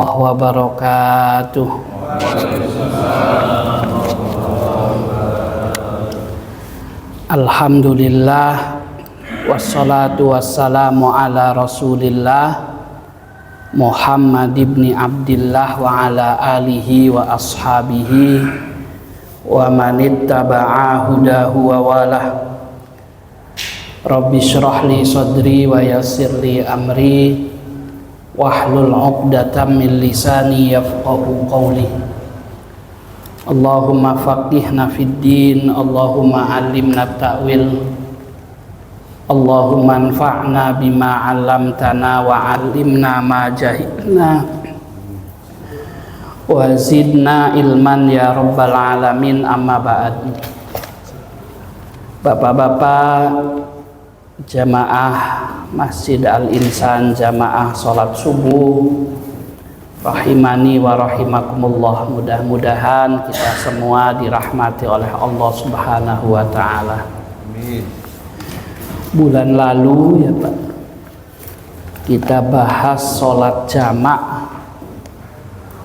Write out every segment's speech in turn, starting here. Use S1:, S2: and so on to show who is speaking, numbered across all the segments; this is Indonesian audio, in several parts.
S1: wabarakatuh. Alhamdulillah, wassalatu wassalamu ala rasulillah Muhammad ibn Abdillah wa ala alihi wa ashabihi wa manittaba'a hudahu wa walah. Rabbi syrah li sadri wa yassir li amri wahlul 'uqdatam min lisani yafqahu qawli. Allahumma faqihna fid din, Allahumma 'allimna ta'wil, Allahumma anfa'na bima 'allamtana wa 'allimna ma jahilna wa zidna ilman ya rabbal alamin. Amma ba'd. Bapak-bapak jamaah Masjid Al-Insan, jamaah sholat subuh, rahimani wa rahimakumullah. Mudah-mudahan kita semua dirahmati oleh Allah Subhanahu wa ta'ala. Amin. Bulan lalu ya Pak, kita bahas sholat jamak.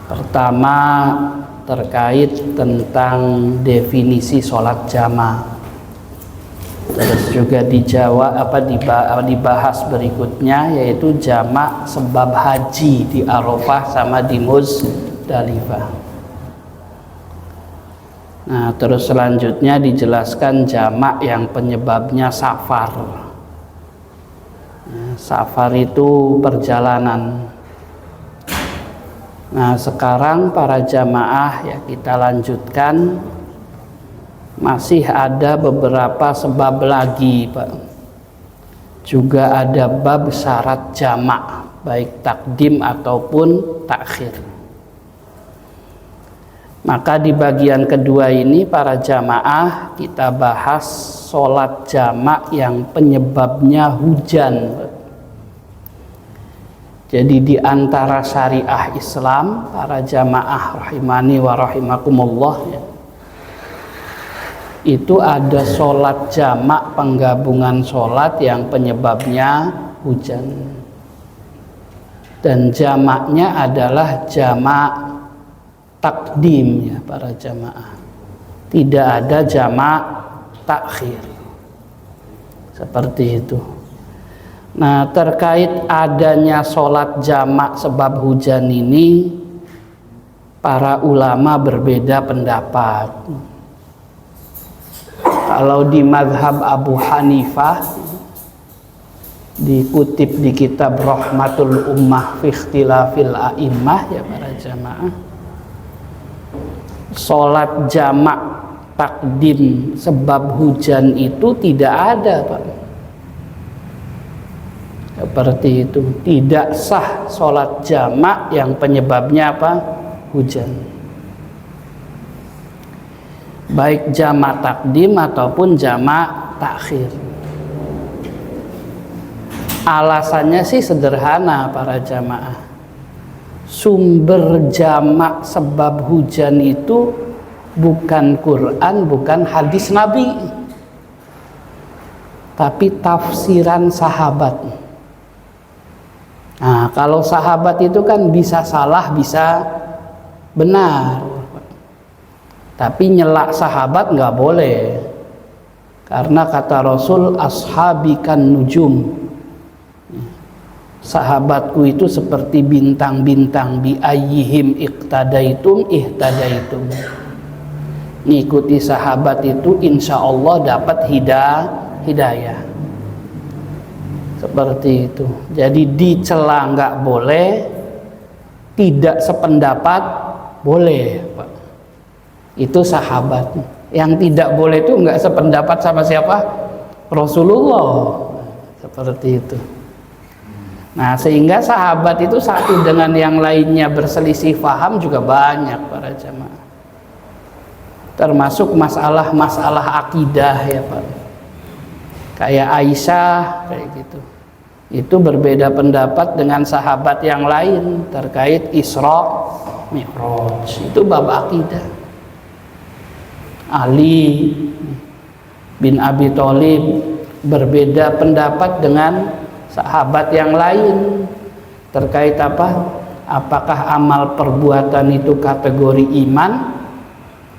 S1: Pertama terkait tentang definisi sholat jamak. Terus juga dibahas berikutnya, yaitu jamak sebab haji di Arafah sama di Muzdalifah. Nah, terus selanjutnya dijelaskan jamak yang penyebabnya safar. Nah, safar itu perjalanan. Nah, sekarang para jamaah ya kita lanjutkan. Masih ada beberapa sebab lagi Pak. Juga ada bab syarat jamak, baik takdim ataupun takhir. Maka di bagian kedua ini para jamaah kita bahas sholat jamak yang penyebabnya hujan. Jadi di antara syariah Islam para jamaah rahimani wa rahimakumullah ya, itu ada sholat jamak, penggabungan sholat yang penyebabnya hujan. Dan jamaknya adalah jamak takdim ya para jamaah. Tidak ada jamak takhir. Seperti itu. Nah, terkait adanya sholat jamak sebab hujan ini, para ulama berbeda pendapat. Kalau di mazhab Abu Hanifah, dikutip di kitab Rahmatul Ummah fi Ikhtilafil A'immah ya para jamaah, sholat jamak takdim sebab hujan itu tidak ada Pak. Seperti itu, tidak sah sholat jamak yang penyebabnya apa? Hujan. Baik jamak takdim ataupun jamak takhir. Alasannya sih sederhana para jamaah. Sumber jamak sebab hujan itu bukan Quran, bukan hadis Nabi, tapi tafsiran sahabat. Nah, kalau sahabat itu kan bisa salah, bisa benar. Tapi nyelak sahabat nggak boleh, karena kata Rasul, ashabi kan nujum, sahabatku itu seperti bintang-bintang, bi ayyihim iqtadaitum ihtadaitum. Ngikuti sahabat itu insya Allah dapat hidayah. Seperti itu. Jadi dicela nggak boleh, tidak sependapat boleh Pak. Itu sahabat. Yang tidak boleh itu nggak sependapat sama siapa? Rasulullah. Seperti itu. Nah, sehingga sahabat itu satu dengan yang lainnya berselisih paham juga banyak para jamaah. Termasuk masalah akidah ya Pak. Kayak Aisyah kayak gitu. Itu berbeda pendapat dengan sahabat yang lain terkait Isra Mi'raj. Itu bab akidah. Ali bin Abi Thalib berbeda pendapat dengan sahabat yang lain terkait apa? apakah amal perbuatan itu kategori iman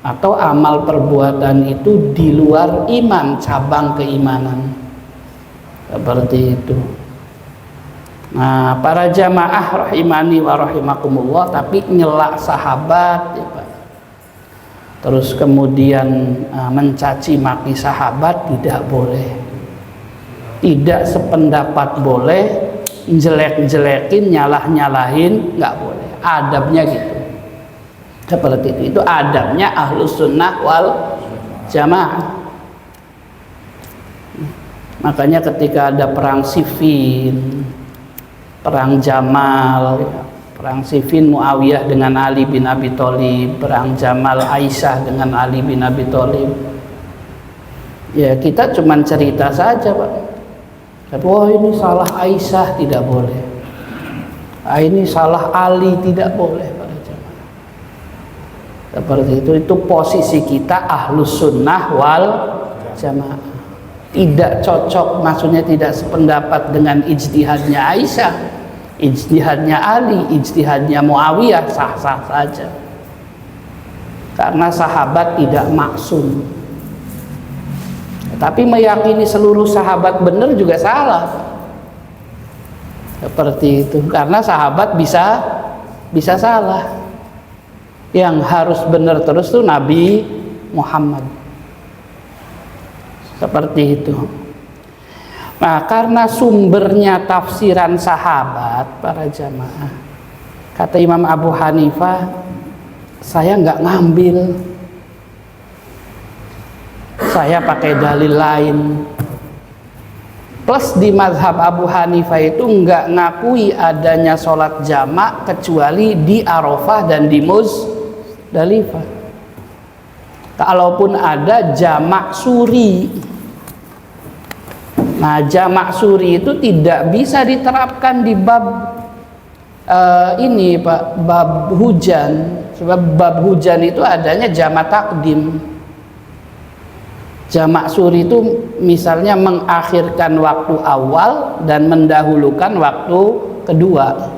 S1: atau amal perbuatan itu di luar iman, cabang keimanan, seperti itu. Nah, para jamaah rahimani wa rahimakumullah, tapi nyela sahabat ya Pak, terus kemudian mencaci maki sahabat tidak boleh, tidak sependapat boleh, jelek-jelekin, nyalah-nyalahin nggak boleh, adabnya gitu. Seperti itu adabnya Ahlus Sunnah wal Jamaah. Makanya ketika ada perang Siffin, perang Jamal, perang Siffin Muawiyah dengan Ali bin Abi Thalib, perang Jamal Aisyah dengan Ali bin Abi Thalib, ya kita cuman cerita saja Pak. Tapi wah ini salah Aisyah, tidak boleh. Ini salah Ali, tidak boleh. Seperti itu posisi kita Ahlus Sunnah wal Jamaah. Tidak cocok, maksudnya tidak sependapat dengan ijtihadnya Aisyah, ijtihadnya Ali, ijtihadnya Muawiyah, sah-sah saja. Karena sahabat tidak maksum. Tapi meyakini seluruh sahabat benar juga salah. Seperti itu, karena sahabat bisa salah. Yang harus benar terus tuh Nabi Muhammad. Seperti itu. Nah, karena sumbernya tafsiran sahabat, para jamaah, kata Imam Abu Hanifah, saya nggak ngambil, saya pakai dalil lain. Plus di mazhab Abu Hanifah itu nggak ngakui adanya sholat jamak kecuali di Arafah dan di Muzdalifah. Kalaupun ada jamak suri, nah jamak suri itu tidak bisa diterapkan di bab ini Pak, bab hujan. Sebab bab hujan itu adanya jamak takdim. Jamak suri itu misalnya mengakhirkan waktu awal dan mendahulukan waktu kedua.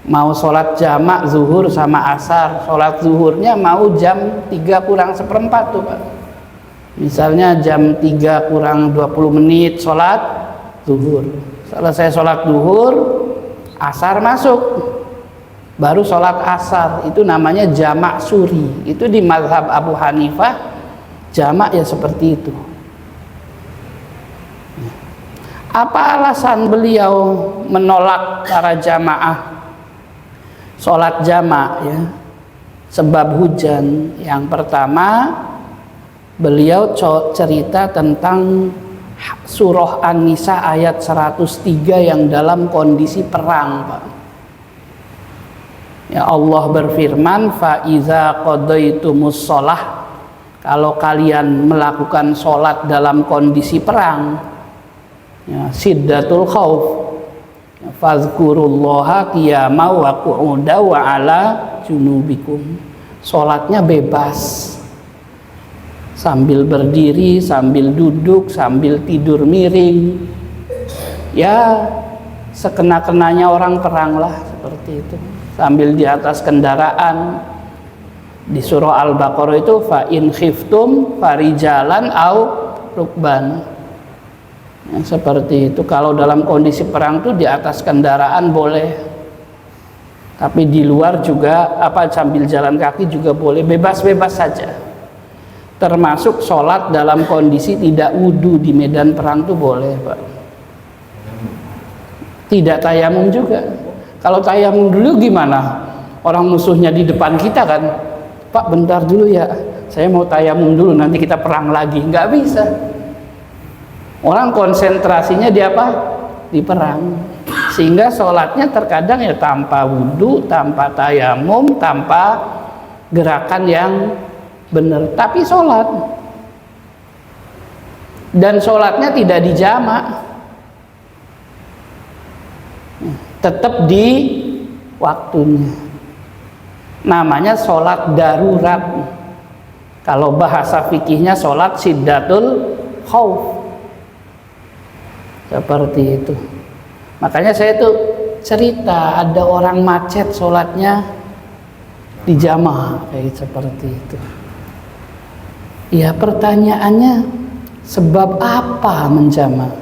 S1: Mau sholat jamak zuhur sama asar, sholat zuhurnya mau jam 3 kurang seperempat tuh Pak. Misalnya jam 3 kurang 20 menit sholat zuhur. Selesai sholat zuhur, asar masuk, baru sholat asar, itu namanya jamak suri. Itu di mazhab Abu Hanifah jamak ya seperti itu. Apa alasan beliau menolak para jamaah sholat jamak ya? Sebab hujan. Yang pertama, beliau cerita tentang surah An-Nisa ayat 103 yang dalam kondisi perang Pak. Ya, Allah berfirman, fa iza qadaitumus shalah, kalau kalian melakukan sholat dalam kondisi perang, ya, siddatul khauf, ya, fazkurullaha qiyama wa qu'uda wa ala junubikum. Sholatnya bebas, sambil berdiri, sambil duduk, sambil tidur miring, ya sekena-kenanya orang perang lah, seperti itu. Sambil di atas kendaraan. Di surah Al-Baqarah itu fa in khiftum farijalan au rukban. Ya, seperti itu. Kalau dalam kondisi perang tuh di atas kendaraan boleh. Tapi di luar juga sambil jalan kaki juga boleh, bebas-bebas saja. Termasuk sholat dalam kondisi tidak wudu di medan perang tuh boleh, Pak. Tidak tayamum juga. Kalau tayamum dulu gimana? Orang musuhnya di depan kita kan. Pak bentar dulu ya, saya mau tayamum dulu, nanti kita perang lagi. Nggak bisa. Orang konsentrasinya di apa? Di perang. Sehingga sholatnya terkadang ya tanpa wudhu, tanpa tayamum, tanpa gerakan yang benar. Tapi sholat. Dan sholatnya tidak dijamak. Tetap di waktunya. Namanya sholat darurat. Kalau bahasa fikihnya sholat siddatul khauf. Seperti itu. Makanya saya tuh cerita ada orang macet sholatnya di jamaah kayak seperti itu. Ya pertanyaannya, sebab apa menjamak?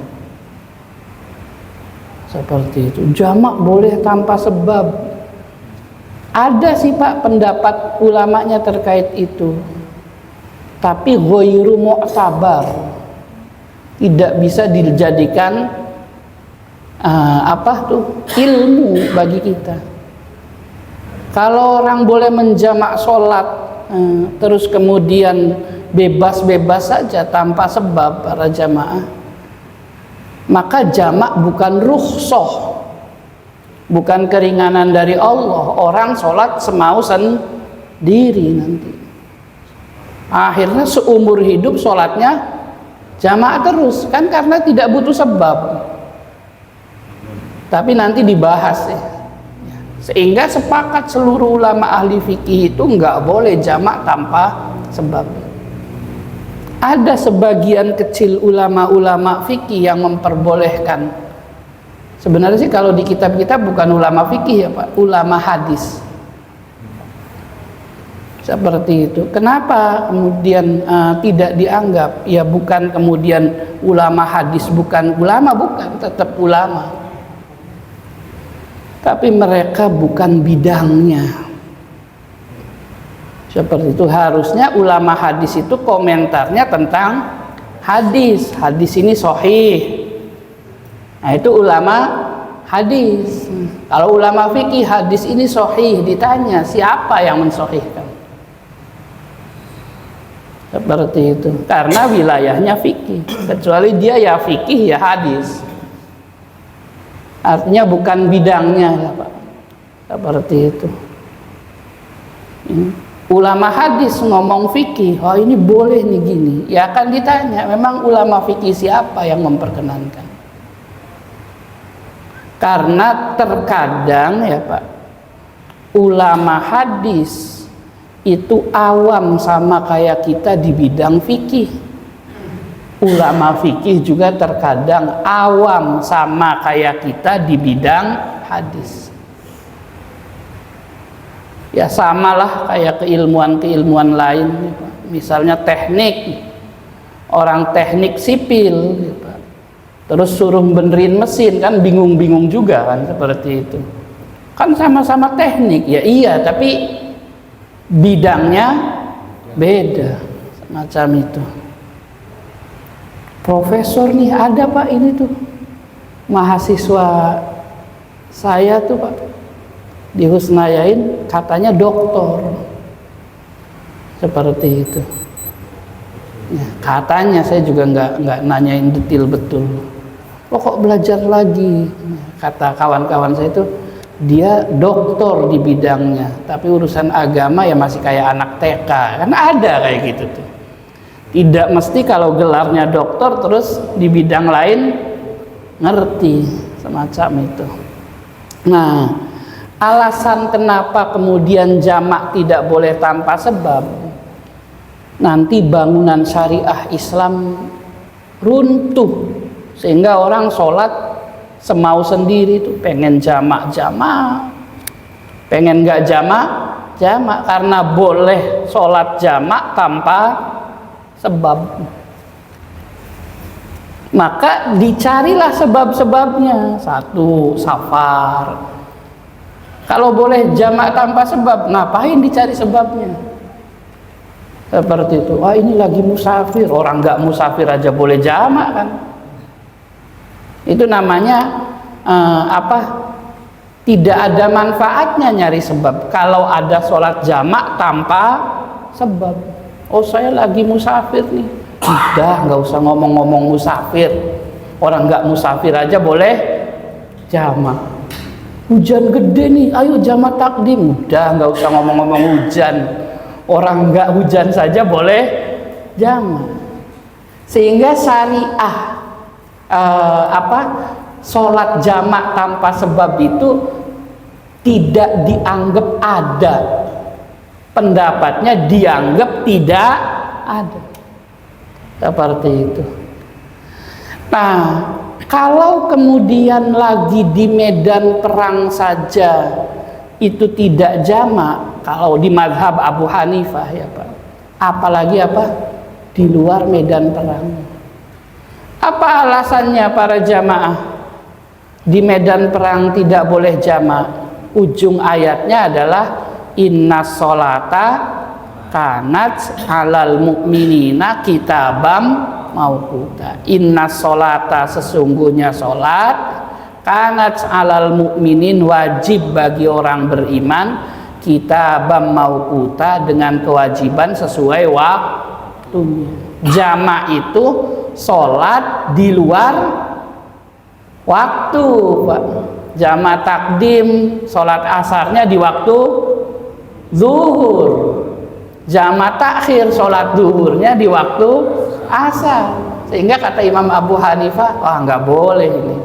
S1: Seperti itu. Jamak boleh tanpa sebab. Ada sih Pak pendapat ulamanya terkait itu, tapi ghairu mu'tabar, tidak bisa dijadikan ilmu bagi kita. Kalau orang boleh menjamak sholat terus kemudian bebas-bebas saja tanpa sebab para jamaah, maka jamak bukan rukhsah, bukan keringanan dari Allah. Orang sholat semau sendiri nanti. Akhirnya seumur hidup sholatnya jamaah terus, kan karena tidak butuh sebab. Tapi nanti dibahas ya. Sehingga sepakat seluruh ulama ahli fikih itu nggak boleh jamak tanpa sebab. Ada sebagian kecil ulama-ulama fikih yang memperbolehkan. Sebenarnya sih kalau di kitab-kitab bukan ulama fikih ya Pak, ulama hadis. Seperti itu. Kenapa kemudian tidak dianggap? Ya bukan kemudian ulama hadis bukan ulama, bukan, tetap ulama. Tapi mereka bukan bidangnya. Seperti itu. Harusnya ulama hadis itu komentarnya tentang hadis. Hadis ini sahih. Nah itu ulama hadis. Kalau ulama fikih hadis ini sahih, ditanya siapa yang mensahihkan? Seperti itu. Karena wilayahnya fikih. Kecuali dia ya fikih ya hadis. Artinya bukan bidangnya ya Pak. Seperti itu. Ulama hadis ngomong fikih, oh ini boleh nih gini. Ya akan ditanya, memang ulama fikih siapa yang memperkenankan? Karena terkadang ya Pak, ulama hadis itu awam sama kayak kita di bidang fikih. Ulama fikih juga terkadang awam sama kayak kita di bidang hadis. Ya samalah kayak keilmuan-keilmuan lain. Misalnya teknik, orang teknik sipil, terus suruh benerin mesin kan bingung-bingung juga kan seperti itu. Kan sama-sama teknik ya iya, tapi bidangnya beda semacam itu. Profesor nih ada Pak, ini tuh mahasiswa saya tuh Pak di Husnayain katanya doktor seperti itu ya, katanya. Saya juga nggak nanyain detail betul. Kok belajar lagi, kata kawan-kawan saya itu dia doktor di bidangnya, tapi urusan agama ya masih kayak anak TK. Kan ada kayak gitu tuh. Tidak mesti kalau gelarnya doktor terus di bidang lain ngerti, semacam itu. Nah, alasan kenapa kemudian jamak tidak boleh tanpa sebab, nanti bangunan syariah Islam runtuh sehingga orang sholat semau sendiri tuh, pengen jamak, pengen nggak jamak, karena boleh sholat jamak tanpa sebab. Maka dicarilah sebab-sebabnya. Satu, safar. Kalau boleh jamak tanpa sebab, ngapain dicari sebabnya? Seperti itu. Wah ini lagi musafir, orang nggak musafir aja boleh jamak kan? Itu namanya tidak ada manfaatnya nyari sebab. Kalau ada sholat jamak tanpa sebab, oh saya lagi musafir nih, udah nggak usah ngomong-ngomong musafir. Orang nggak musafir aja boleh jamak. Hujan gede nih, ayo jamak takdim. Udah nggak usah ngomong-ngomong hujan. Orang nggak hujan saja boleh jamak. Sehingga syariah sholat jamak tanpa sebab itu tidak dianggap ada. Pendapatnya dianggap tidak ada. Seperti itu. Nah, kalau kemudian lagi di medan perang saja itu tidak jamak, kalau di mazhab Abu Hanifah ya Pak, apalagi apa di luar medan perang. Apa alasannya para jamaah di medan perang tidak boleh jamak? Ujung ayatnya adalah innas sholata kanat alal mu'minina kitabam mauquta. Innas sholata, sesungguhnya sholat, kanat alal mu'minin, wajib bagi orang beriman, kitabam mauquta, dengan kewajiban sesuai waktunya. Jamak itu sholat di luar waktu Pak. Jamak takdim, sholat asarnya di waktu zuhur. Jamak takhir, sholat zuhurnya di waktu asar. Sehingga kata Imam Abu Hanifah, wah nggak boleh ini,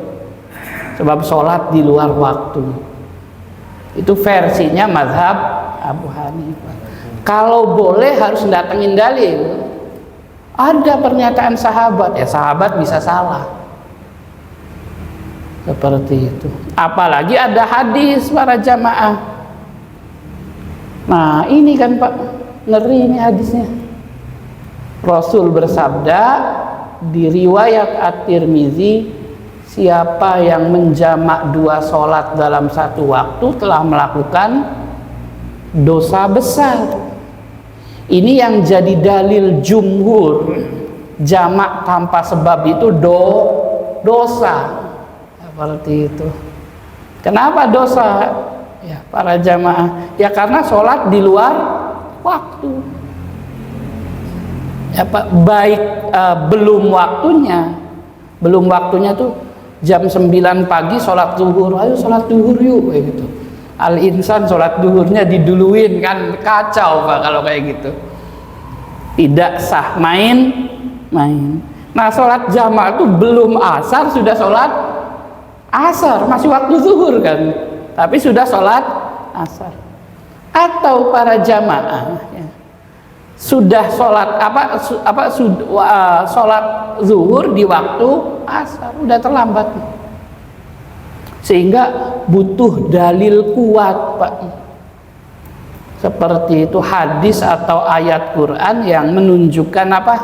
S1: sebab sholat di luar waktu. Itu versinya mazhab Abu Hanifah. Kalau boleh harus datengin dalil. Ada pernyataan sahabat, ya sahabat bisa salah seperti itu. Apalagi ada hadis para jamaah. Nah ini kan Pak, ngeri ini hadisnya. Rasul bersabda di riwayat At-Tirmizi, siapa yang menjamak dua sholat dalam satu waktu telah melakukan dosa besar. Ini yang jadi dalil jumhur, jamak tanpa sebab itu dosa. Seperti itu. Kenapa dosa? Ya, para jamaah, ya karena sholat di luar waktu. Ya, Pak, baik belum waktunya tuh jam 9 pagi sholat zuhur, ayo sholat zuhur yuk, kayak gitu. Al-insan sholat zuhurnya diduluin, kan kacau Pak kalau kayak gitu, tidak sah, main. Nah sholat jamaah itu belum asar sudah sholat asar, masih waktu zuhur kan, tapi sudah sholat asar. Atau para jamaah ya, sudah sholat sholat zuhur di waktu asar, udah terlambat, sehingga butuh dalil kuat Pak, seperti itu hadis atau ayat Quran yang menunjukkan apa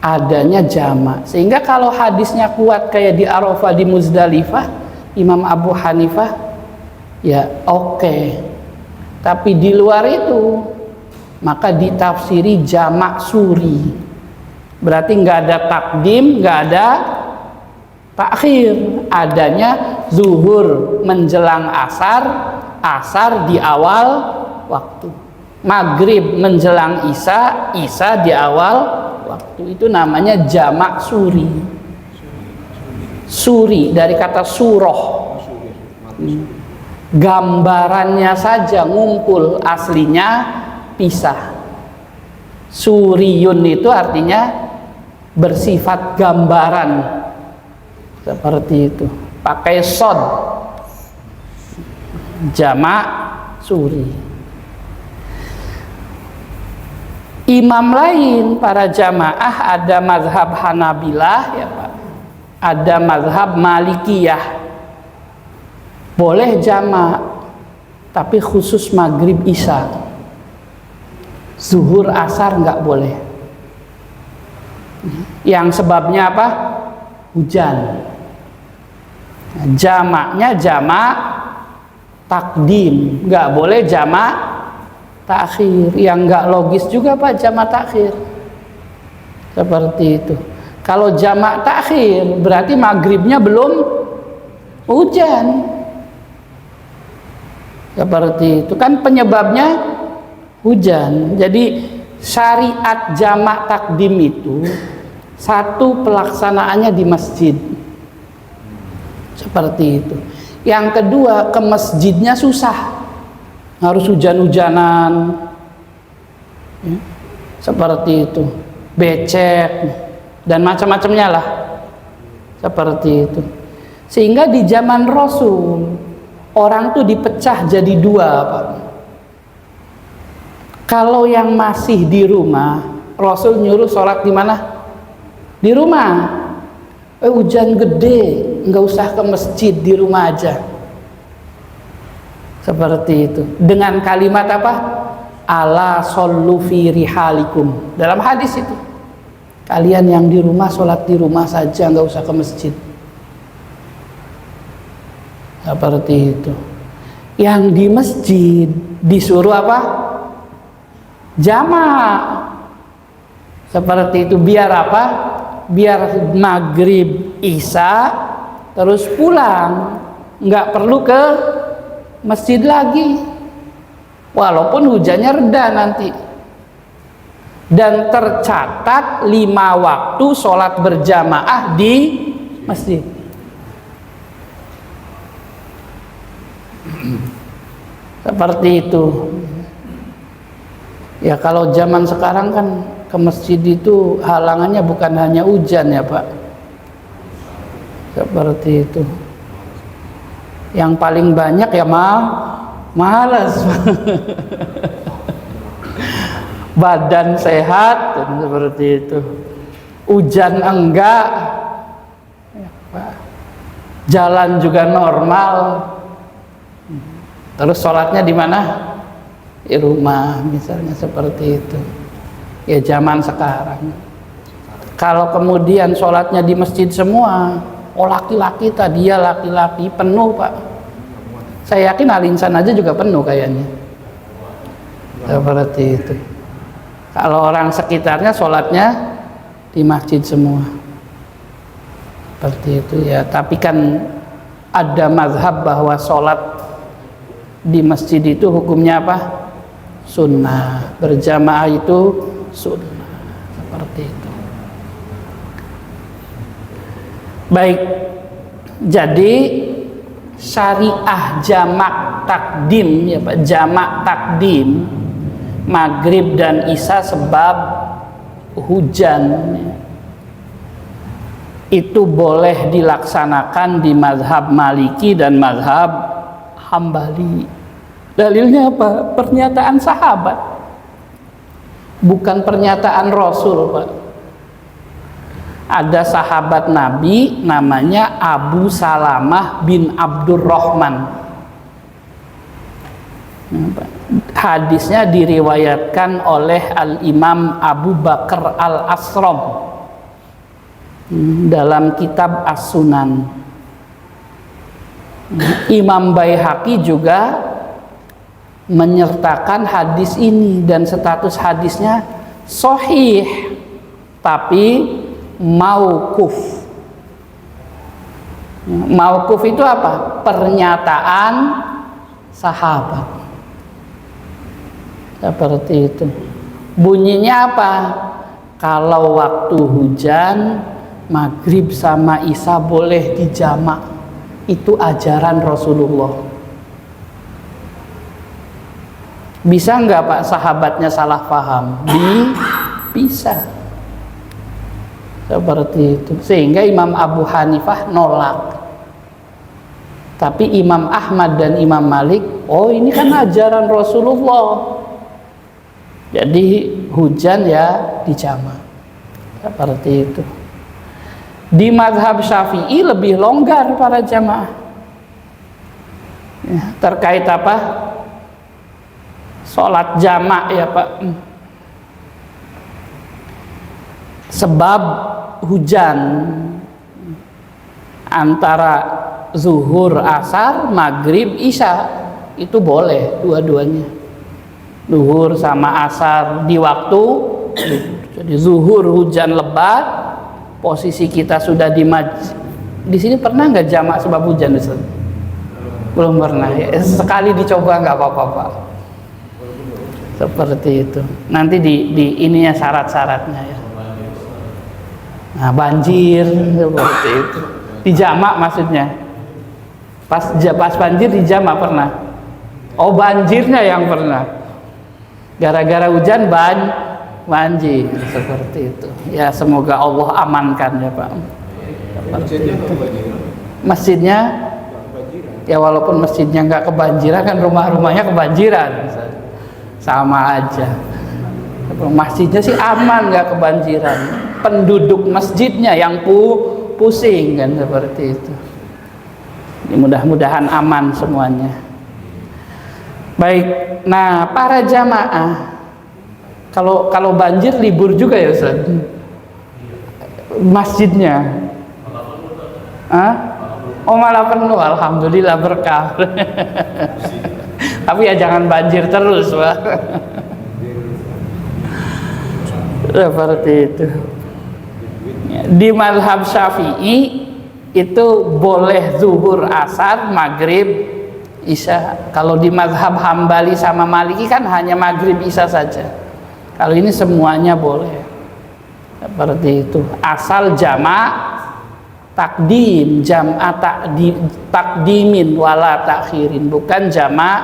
S1: adanya jamak. Sehingga kalau hadisnya kuat kayak di Arafah, di Muzdalifah, Imam Abu Hanifah ya oke. Tapi di luar itu maka ditafsiri jamak suri, berarti nggak ada takdim, nggak ada takhir, adanya zuhur menjelang asar, asar di awal waktu, maghrib menjelang isya, isya di awal waktu. Itu namanya jamak suri. Suri dari kata suroh, gambarannya saja ngumpul, aslinya pisah. Suriyun itu artinya bersifat gambaran, seperti itu, pakai sod, jamak suri. Imam lain para jamaah ada mazhab Hanabilah ya Pak, ada mazhab Malikiyah, boleh jamak tapi khusus maghrib isya, zuhur asar nggak boleh. Yang sebabnya apa? Hujan. Jamaknya jamak takdim, nggak boleh jamak takhir. Yang nggak logis juga Pak jamak takhir, seperti itu. Kalau jamak takhir berarti maghribnya belum hujan, seperti itu kan penyebabnya hujan. Jadi syariat jamak takdim itu satu, pelaksanaannya di masjid, seperti itu. Yang kedua, ke masjidnya susah, harus hujan-hujanan ya, seperti itu, becek dan macam-macamnya lah, seperti itu. Sehingga di zaman Rasul orang tuh dipecah jadi dua Pak. Kalau yang masih di rumah, Rasul nyuruh sholat di mana? Di rumah. Hujan gede, nggak usah ke masjid, di rumah aja. Seperti itu. Dengan kalimat apa? Ala shollu fi rihalikum. Dalam hadis itu, kalian yang di rumah sholat di rumah saja, nggak usah ke masjid. Seperti itu. Yang di masjid disuruh apa? Jamak. Seperti itu. Biar apa? Biar maghrib isya terus pulang, nggak perlu ke masjid lagi, walaupun hujannya reda nanti. Dan tercatat 5 waktu sholat berjamaah di masjid. Seperti itu. Ya kalau zaman sekarang kan ke masjid itu halangannya bukan hanya hujan ya Pak. Seperti itu. Yang paling banyak ya malas. Badan sehat dan seperti itu. Hujan enggak. Ya, Pak. Jalan juga normal. Terus sholatnya di mana? Di rumah misalnya, seperti itu. Ya zaman sekarang. Kalau kemudian sholatnya di masjid semua, laki-laki tadi ya laki-laki penuh Pak. Saya yakin Al-Insan aja juga penuh kayaknya. Seperti itu. Kalau orang sekitarnya sholatnya di masjid semua. Seperti itu ya. Tapi kan ada mazhab bahwa sholat di masjid itu hukumnya apa? Sunnah. Berjamaah itu sunnah. Seperti itu. Baik, jadi syariah jamak takdim ya Pak, jamak takdim maghrib dan isya sebab hujan itu boleh dilaksanakan di mazhab Maliki dan mazhab Hambali. Dalilnya apa? Pernyataan sahabat, bukan pernyataan Rasul Pak. Ada sahabat Nabi namanya Abu Salamah bin Abdurrahman. Hadisnya diriwayatkan oleh Al-Imam Abu Bakar Al-Asram dalam kitab As-Sunan. Imam Baihaqi juga menyertakan hadis ini dan status hadisnya sahih, tapi mauquf. Mauquf itu apa? Pernyataan sahabat. Seperti itu. Bunyinya apa? Kalau waktu hujan maghrib sama isya boleh dijamak. Itu ajaran Rasulullah. Bisa nggak Pak sahabatnya salah paham? Bisa. Seperti itu. Sehingga Imam Abu Hanifah nolak. Tapi Imam Ahmad dan Imam Malik, oh ini kan ajaran Rasulullah. Jadi hujan ya dijamak. Seperti itu. Di mazhab Syafi'i lebih longgar para jamaah. Ya, terkait apa? Sholat jamak ya Pak. Sebab hujan antara zuhur, asar, maghrib, isya itu boleh dua-duanya. Zuhur sama asar di waktu. Jadi zuhur hujan lebat, posisi kita sudah di sini pernah nggak jamak sebab hujan Ustaz? Belum pernah ya. Sekali dicoba nggak apa-apa Pak. Seperti itu. Nanti di ininya syarat-syaratnya ya. Nah, banjir seperti itu. Dijamak maksudnya. Pas banjir dijamak pernah. Oh, banjirnya yang pernah. Gara-gara hujan banjir seperti itu. Ya semoga Allah amankan ya Pak. Seperti itu. Masjidnya ya walaupun masjidnya nggak kebanjiran kan rumah-rumahnya kebanjiran. Sama aja. Masjidnya sih aman nggak kebanjiran. Penduduk masjidnya yang pusing kan seperti itu. Mudah-mudahan aman semuanya. Baik, nah para jamaah, kalau banjir libur juga ya Ustaz? Masjidnya? Oh malah penuh, alhamdulillah berkah. Tapi ya jangan banjir terus, Pak. Seperti itu. Di mazhab Syafi'i itu boleh zuhur, asar, maghrib, isya. Kalau di mazhab Hambali sama Maliki kan hanya maghrib, isya saja. Kalau ini semuanya boleh. Seperti itu. Asal jamak takdim, jam'a takdimin wala takhirin, bukan jamak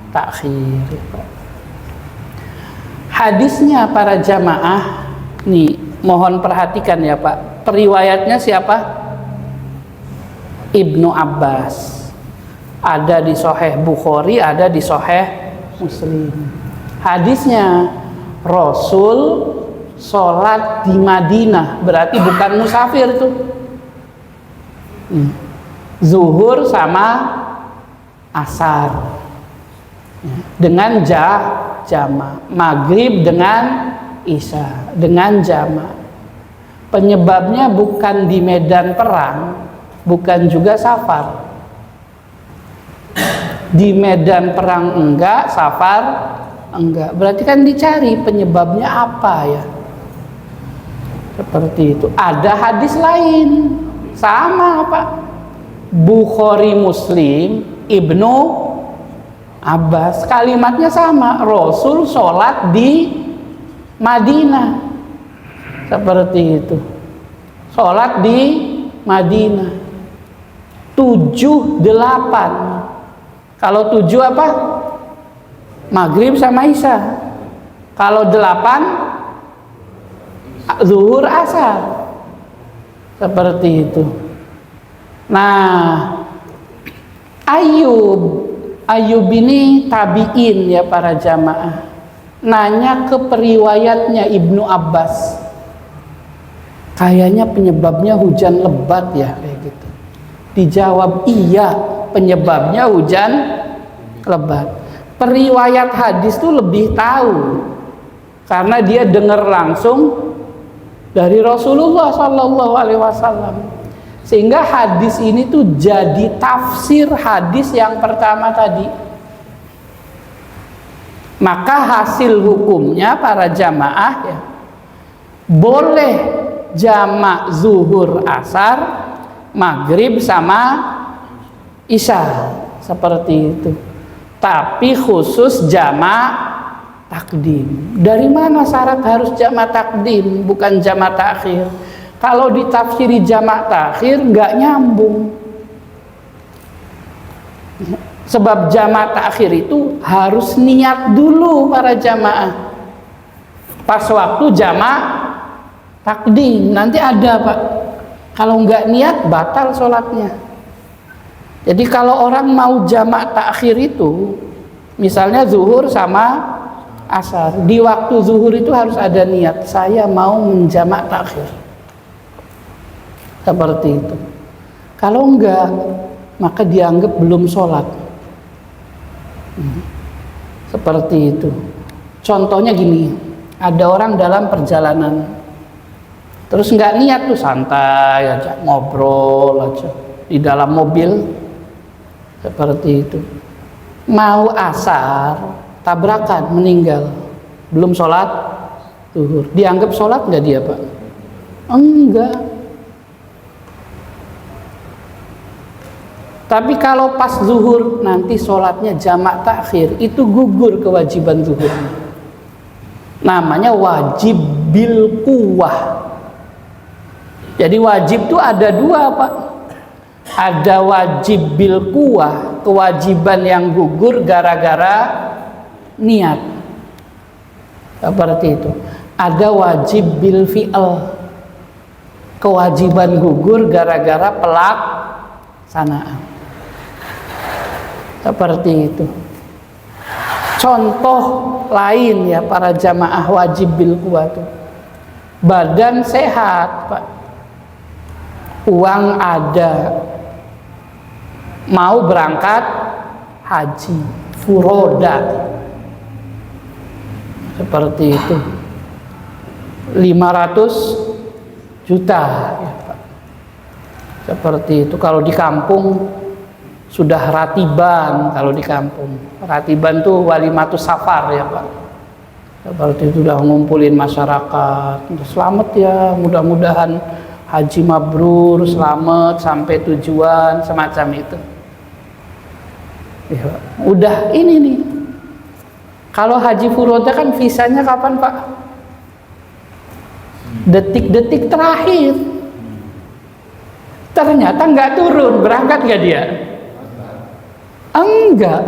S1: takhir. Hadisnya para jamaah nih, mohon perhatikan ya Pak. Periwayatnya siapa? Ibnu Abbas. Ada di Sahih Bukhari, ada di Sahih Muslim. Hadisnya Rasul sholat di Madinah, berarti bukan musafir tuh. Zuhur sama asar dengan jama, maghrib dengan isya dengan jama. Penyebabnya bukan di medan perang, bukan juga safar. Di medan perang enggak, safar enggak. Berarti kan dicari penyebabnya apa ya? Seperti itu. Ada hadis lain sama Pak, Bukhari, Muslim, Ibnu Abbas, kalimatnya sama, Rasul sholat di Madinah. Seperti itu, sholat di Madinah. 7-8. Kalau 7 apa? Maghrib sama isya. Kalau 8 zuhur, asar. Seperti itu. Nah, Ayub ini tabi'in ya para jamaah. Nanya ke periwayatnya Ibnu Abbas. Kayaknya penyebabnya hujan lebat ya, kayak gitu. Dijawab iya, penyebabnya hujan lebat. Periwayat hadis tuh lebih tahu karena dia dengar langsung dari Rasulullah Shallallahu Alaihi Wasallam, sehingga hadis ini tuh jadi tafsir hadis yang pertama tadi. Maka hasil hukumnya para jamaah ya, boleh jamak zuhur, asar, maghrib sama isya, seperti itu. Tapi khusus jamak takdim. Dari mana syarat harus jamak takdim, bukan jamak takhir? Kalau ditafsiri jamak takhir nggak nyambung. Sebab jamak takhir itu harus niat dulu para jamaah. Pas waktu jamak takdim nanti ada Pak. Kalau nggak niat batal sholatnya. Jadi kalau orang mau jamak takhir itu, misalnya zuhur sama asar, di waktu zuhur itu harus ada niat, saya mau menjamak takhir. Seperti itu. Kalau enggak, maka dianggap belum sholat. Seperti itu. Contohnya gini, ada orang dalam perjalanan, terus enggak niat tuh, santai aja, ngobrol aja di dalam mobil. Seperti itu. Mau asar, tabrakan, meninggal, belum sholat zuhur, dianggap sholat nggak dia Pak? Enggak. Tapi kalau pas zuhur nanti sholatnya jamak takhir, itu gugur kewajiban zuhurnya. Namanya wajib bil quwwah. Jadi wajib itu ada dua Pak. Ada wajib bil quwwah, kewajiban yang gugur gara-gara niat, seperti itu. Ada wajib bil fi'al, kewajiban gugur gara-gara pelaksanaan, seperti itu. Contoh lain ya para jamaah wajib bil quwwah itu, badan sehat Pak, uang ada, mau berangkat haji furoda, seperti itu, 500 juta ya Pak. Seperti itu. Kalau di kampung sudah ratiban. Kalau di kampung ratiban tuh walimatus safar ya Pak. Seperti itu, udah ngumpulin masyarakat. Selamat ya, mudah-mudahan haji mabrur, selamat sampai tujuan, semacam itu ya, udah ini nih. Kalau haji furoda kan visanya kapan Pak? Detik-detik terakhir. Ternyata nggak turun, berangkat nggak dia? Enggak.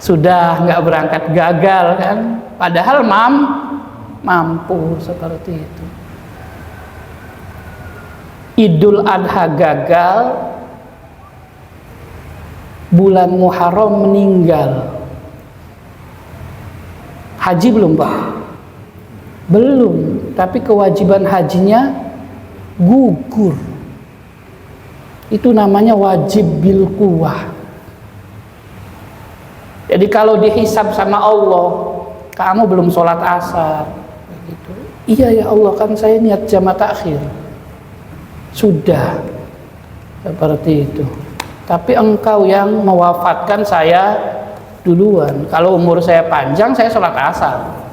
S1: Sudah nggak berangkat, gagal kan? Padahal mampu, seperti itu. Idul Adha gagal, bulan Muharram meninggal. Haji belum Pak? Belum, tapi kewajiban hajinya gugur. Itu namanya wajib bil quwwah. Jadi kalau dihisab sama Allah, kamu belum sholat asar gitu. Iya ya Allah, kan saya niat jama' takhir. Sudah, seperti itu. Tapi engkau yang mewafatkan saya duluan. Kalau umur saya panjang, saya sholat asar.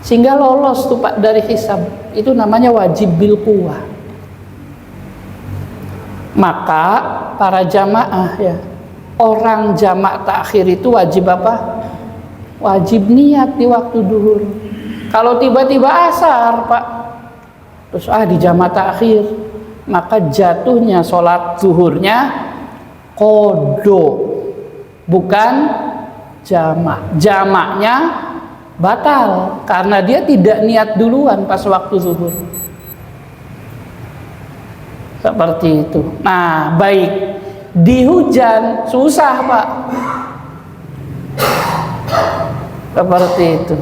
S1: Sehingga lolos tuh Pak dari hisab. Itu namanya wajib bil quwwah. Maka para jamaah ya, orang jama' takhir itu wajib apa? Wajib niat di waktu duhur. Kalau tiba-tiba asar Pak, terus di jama' takhir, maka jatuhnya sholat zuhurnya qadha, bukan jama'. Jamaknya batal karena dia tidak niat duluan pas waktu zuhur. Seperti itu. Nah, baik, di hujan susah Pak, seperti itu.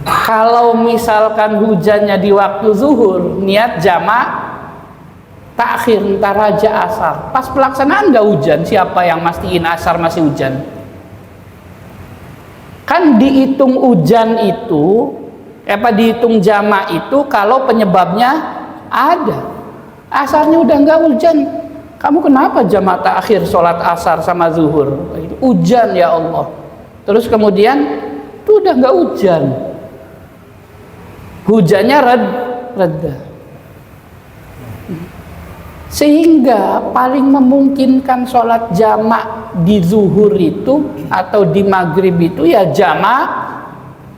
S1: Kalau misalkan hujannya di waktu zuhur, niat jama' takhir, ntar aja asar. Pas pelaksanaan nggak hujan, siapa yang mastiin asar masih hujan? Kan dihitung hujan itu, dihitung jama' itu kalau penyebabnya ada. Asarnya udah nggak hujan, kamu kenapa jama' takhir sholat asar sama zuhur? Hujan ya Allah. Terus kemudian itu udah nggak hujan, hujannya reda, sehingga paling memungkinkan sholat jama' di zuhur itu atau di maghrib itu ya jama'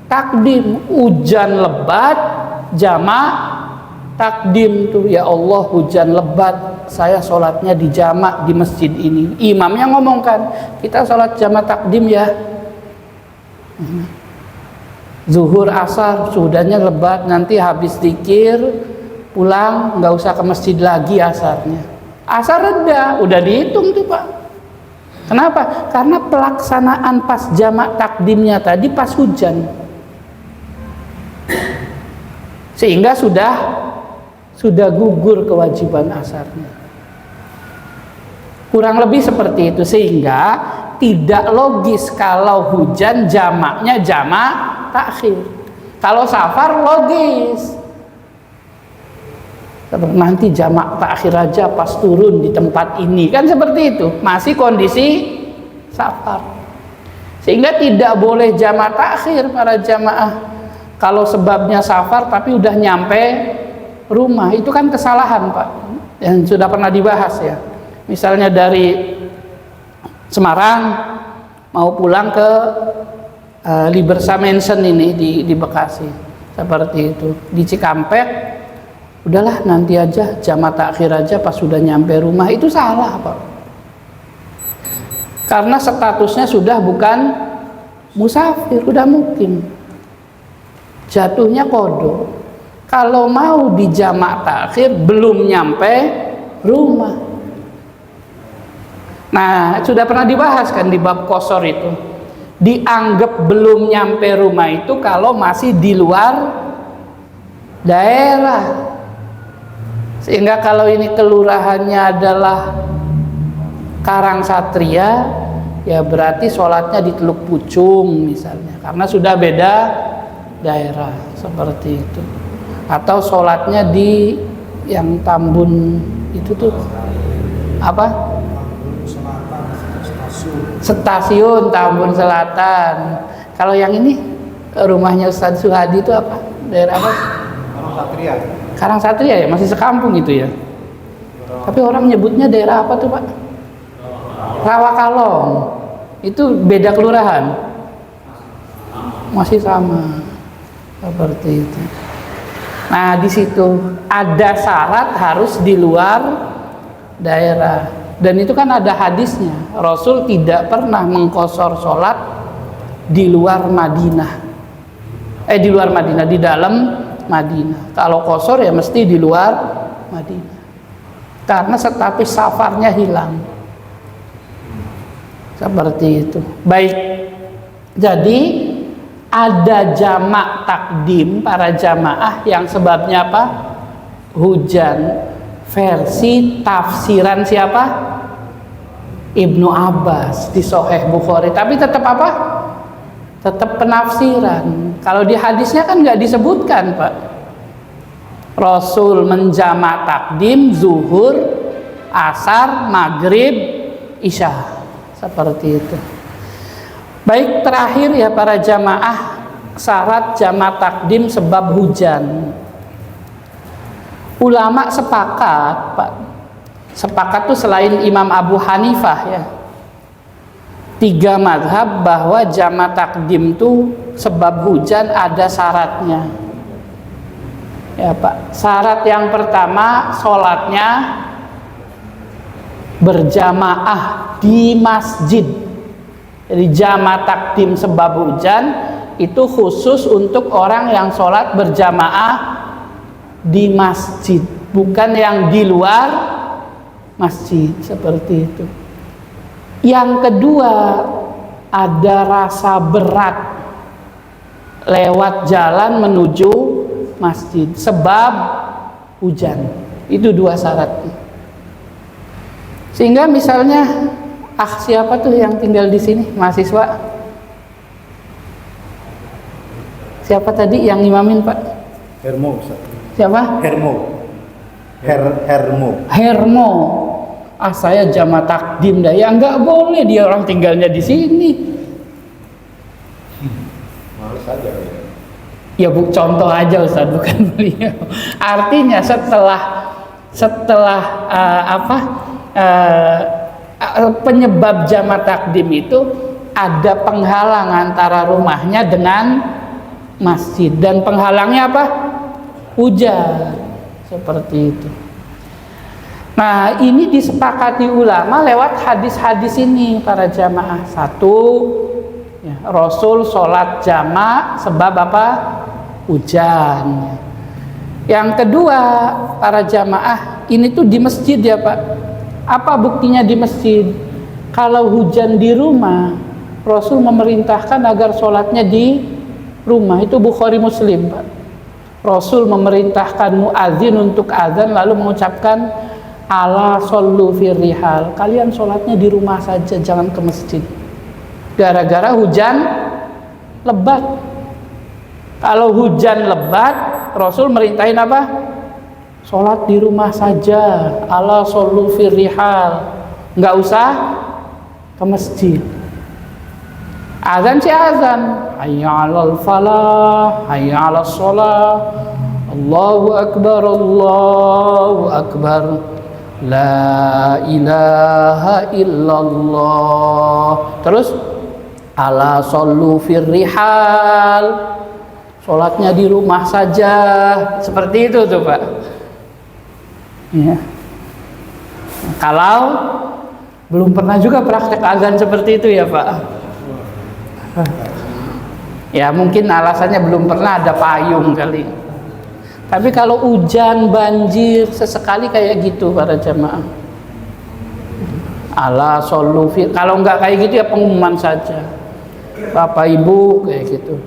S1: takdim. Hujan lebat, jama' takdim tuh, ya Allah hujan lebat, saya sholatnya di jama' di masjid ini. Imamnya ngomongkan, kita sholat jama' takdim ya. Zuhur asar sudahnya lebat, nanti habis zikir pulang nggak usah ke masjid lagi asarnya. Asar reda, udah dihitung tuh Pak. Kenapa? Karena pelaksanaan pas jama' takdimnya tadi pas hujan, sehingga sudah gugur kewajiban asarnya. Kurang lebih seperti itu, sehingga tidak logis kalau hujan jamaknya jama' takhir. Kalau safar logis, nanti jama' takhir aja pas turun di tempat ini, kan seperti itu, masih kondisi safar. Sehingga tidak boleh jama' takhir para jamaah kalau sebabnya safar tapi udah nyampe rumah. Itu kan kesalahan Pak, yang sudah pernah dibahas ya. Misalnya dari Semarang mau pulang ke Libersa Mansion ini di Bekasi, seperti itu. Di Cikampek udahlah nanti aja jama' takhir aja pas sudah nyampe rumah. Itu salah Pak, karena statusnya sudah bukan musafir, udah mungkin jatuhnya qadha. Kalau mau di jama' takhir belum nyampe rumah. Nah, sudah pernah dibahas kan di bab qasar itu. Dianggap belum nyampe rumah itu kalau masih di luar daerah. Sehingga kalau ini kelurahannya adalah Karangsatria, ya berarti sholatnya di Teluk Pucung misalnya, karena sudah beda daerah, seperti itu. Atau sholatnya di yang Tambun itu tuh apa? Stasiun Tambun Selatan. Kalau yang ini rumahnya Ustadz Suhadi itu apa? Daerah apa?
S2: Karangsatria.
S1: Karangsatria ya, masih sekampung itu ya. Tapi orang nyebutnya daerah apa tuh Pak? Rawakalong. Itu beda kelurahan. Masih sama. Seperti itu. Nah, di situ ada syarat harus di luar daerah. Dan itu kan ada hadisnya. Rasul tidak pernah mengqashar sholat di luar Madinah. Di luar Madinah, di dalam Madinah. Kalau qashar ya mesti di luar Madinah. Karena status safarnya hilang. Seperti itu. Baik. Jadi ada jamak takdim para jamaah yang sebabnya apa? Hujan. Versi tafsiran siapa? Ibnu Abbas di Sahih Bukhari. Tapi tetap apa? Tetap penafsiran. Kalau di hadisnya kan nggak disebutkan, Pak. Rasul menjamak takdim zuhur, asar, maghrib, isya. Seperti itu. Baik, terakhir ya para jamaah, syarat jamak takdim sebab hujan. Ulama sepakat, Pak. Sepakat tuh selain Imam Abu Hanifah ya. 3 mazhab bahwa jamak takdim tuh sebab hujan ada syaratnya. Ya, Pak. Syarat yang pertama, sholatnya berjamaah di masjid. Jadi jamak takdim sebab hujan itu khusus untuk orang yang sholat berjamaah di masjid, bukan yang di luar masjid, seperti itu. Yang kedua, ada rasa berat lewat jalan menuju masjid sebab hujan. Itu 2 syaratnya. Sehingga misalnya siapa tuh yang tinggal di sini, mahasiswa? Siapa tadi yang imamin, Pak?
S2: Hermo, Ustaz.
S1: Siapa?
S2: Hermo.
S1: Hermo. Saya jamak takdim dah. Ya nggak boleh, dia orang tinggalnya di sini.
S2: Males aja
S1: Ya
S2: ya.
S1: contoh aja Ustaz, bukan beliau. Artinya setelah penyebab jamak takdim itu ada penghalang antara rumahnya dengan masjid, dan penghalangnya apa? Hujan. Seperti itu. Nah, ini disepakati ulama lewat hadis-hadis ini para jamaah. 1, ya, Rasul sholat jamak sebab apa? Hujan. Yang kedua, para jamaah ini tuh di masjid ya Pak. Apa buktinya di masjid? Kalau hujan di rumah, Rasul memerintahkan agar sholatnya di rumah. Itu Bukhari Muslim, Pak. Rasul memerintahkan muadzin untuk azan lalu mengucapkan ala shollu firrihal. Kalian sholatnya di rumah saja, jangan ke masjid. Gara-gara hujan lebat. Kalau hujan lebat, Rasul merintahin apa? Sholat di rumah saja, ala shollu firrihal. Nggak usah ke masjid. Azan sih azan, hayya 'alal falah, hayya 'alas shalah, Allahu akbar, Allahu akbar, la ilaha illallah. Terus ala shollu firrihal, sholatnya di rumah saja. Seperti itu tuh Pak ya. Kalau belum pernah juga praktek azan seperti itu ya Pak. Ya mungkin alasannya belum pernah ada payung kali. Tapi kalau hujan, banjir, sesekali kayak gitu para jamaah. Ala shollu fi. Kalau nggak kayak gitu ya pengumuman saja. Bapak Ibu kayak gitu.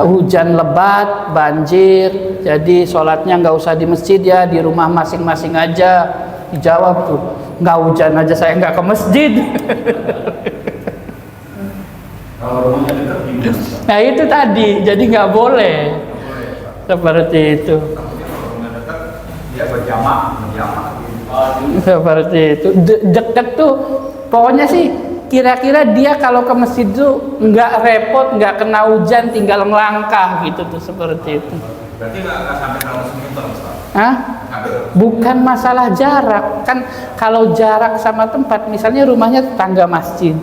S1: hujan lebat, banjir, jadi sholatnya nggak usah di masjid ya, di rumah masing-masing aja. Dijawab tuh, nggak hujan aja saya nggak ke masjid.
S2: Kalau rumahnya dekat gimana?
S1: Nah itu tadi, jadi nggak boleh seperti itu.
S2: Kalau rumah dekat dia berjamaah.
S1: Seperti itu. Deket tuh, pokoknya sih kira-kira dia kalau ke masjid tuh nggak repot, nggak kena hujan, tinggal ngelangkah gitu tuh, seperti itu.
S2: Berarti nggak sampai 100 meter, Ustaz?
S1: Hah? Bukan masalah jarak, kan kalau jarak sama tempat, misalnya rumahnya tetangga masjid,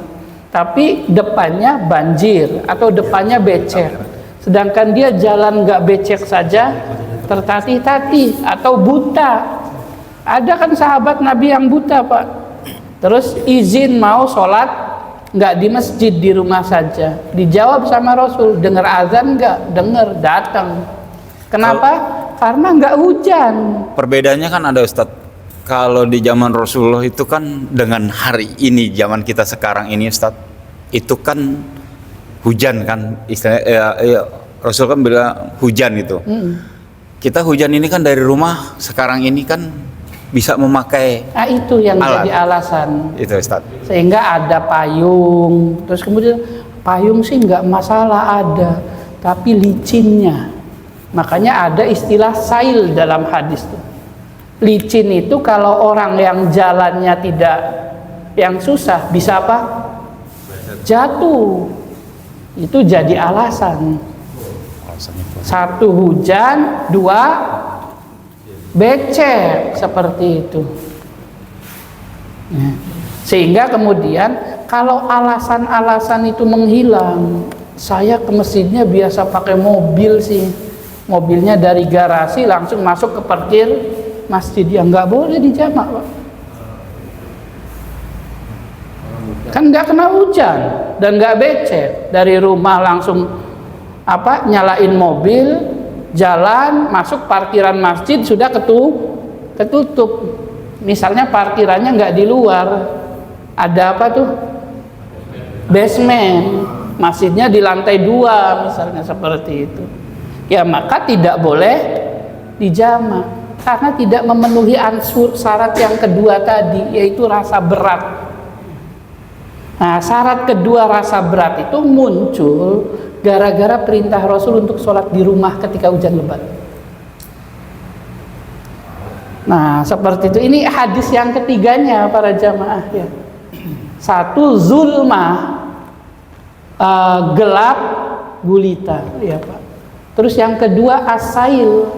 S1: tapi depannya banjir atau depannya becek, sedangkan dia jalan nggak becek saja, tertatih-tatih atau buta. Ada kan sahabat Nabi yang buta, Pak, terus izin mau sholat nggak di masjid, di rumah saja. Dijawab sama Rasul, dengar azan nggak? Dengar, datang. Kenapa? Karena nggak hujan.
S3: Perbedaannya kan ada, Ustadz. Kalau di zaman Rasulullah itu kan dengan hari ini, zaman kita sekarang ini, Ustadz, itu kan hujan kan, istilahnya Rasul kan bilang hujan itu. Kita hujan ini kan dari rumah, sekarang ini kan bisa memakai
S1: Nah itu yang
S3: alat.
S1: jadi alasan.
S3: Itu, Ustadz.
S1: Sehingga ada payung, terus kemudian payung sih nggak masalah ada, tapi licinnya. Makanya ada istilah sail dalam hadis tuh. Licin itu kalau orang yang jalannya tidak, yang susah, bisa apa? Jatuh. Itu jadi alasan. Satu hujan, dua becek, seperti itu. Sehingga kemudian kalau alasan-alasan itu menghilang, saya ke masjidnya biasa pakai mobil sih, mobilnya dari garasi langsung masuk ke parkir masjid, yang nggak boleh dijamak, Pak. Kan nggak kena hujan dan nggak becek, dari rumah langsung nyalain mobil, jalan masuk parkiran masjid sudah ketutup. Misalnya parkirannya nggak di luar, ada basement, masjidnya di lantai 2 misalnya, seperti itu. Ya maka tidak boleh dijamak karena tidak memenuhi syarat yang kedua tadi, yaitu rasa berat. Nah, syarat kedua rasa berat itu muncul gara-gara perintah Rasul untuk sholat di rumah ketika hujan lebat. Nah, seperti itu. Ini hadis yang ketiganya para jamaah ya. Satu, zulmah, gelap gulita, ya Pak. Terus yang kedua, asail,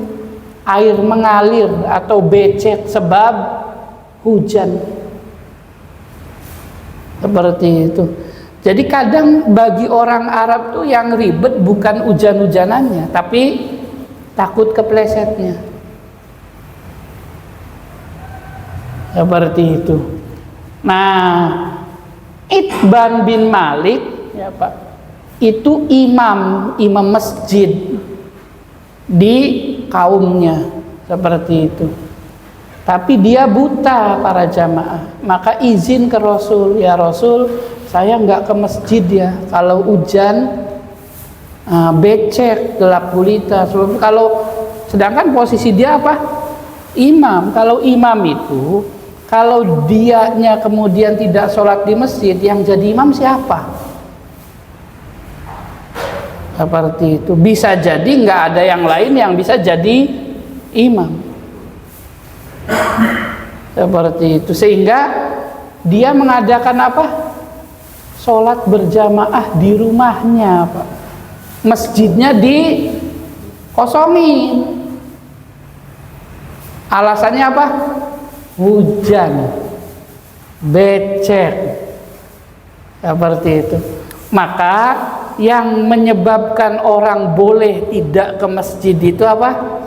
S1: air mengalir atau becek sebab hujan. Seperti itu. Jadi kadang bagi orang Arab tuh yang ribet bukan hujan-hujanannya, tapi takut keplesetnya. Seperti itu. Nah, Itban bin Malik, ya Pak, itu imam masjid di kaumnya, seperti itu. Tapi dia buta para jamaah, maka izin ke Rasul, ya Rasul, saya nggak ke masjid ya kalau hujan becek, gelap gulita. Kalau sedangkan posisi dia apa? Imam. Kalau imam itu, kalau dianya kemudian tidak sholat di masjid, yang jadi imam siapa? Seperti itu. Bisa jadi nggak ada yang lain yang bisa jadi imam. Seperti itu. Sehingga dia mengadakan apa? Sholat berjamaah di rumahnya, Pak. Masjidnya dikosongin. Alasannya apa? Hujan, becek, seperti itu. Maka yang menyebabkan orang boleh tidak ke masjid itu apa?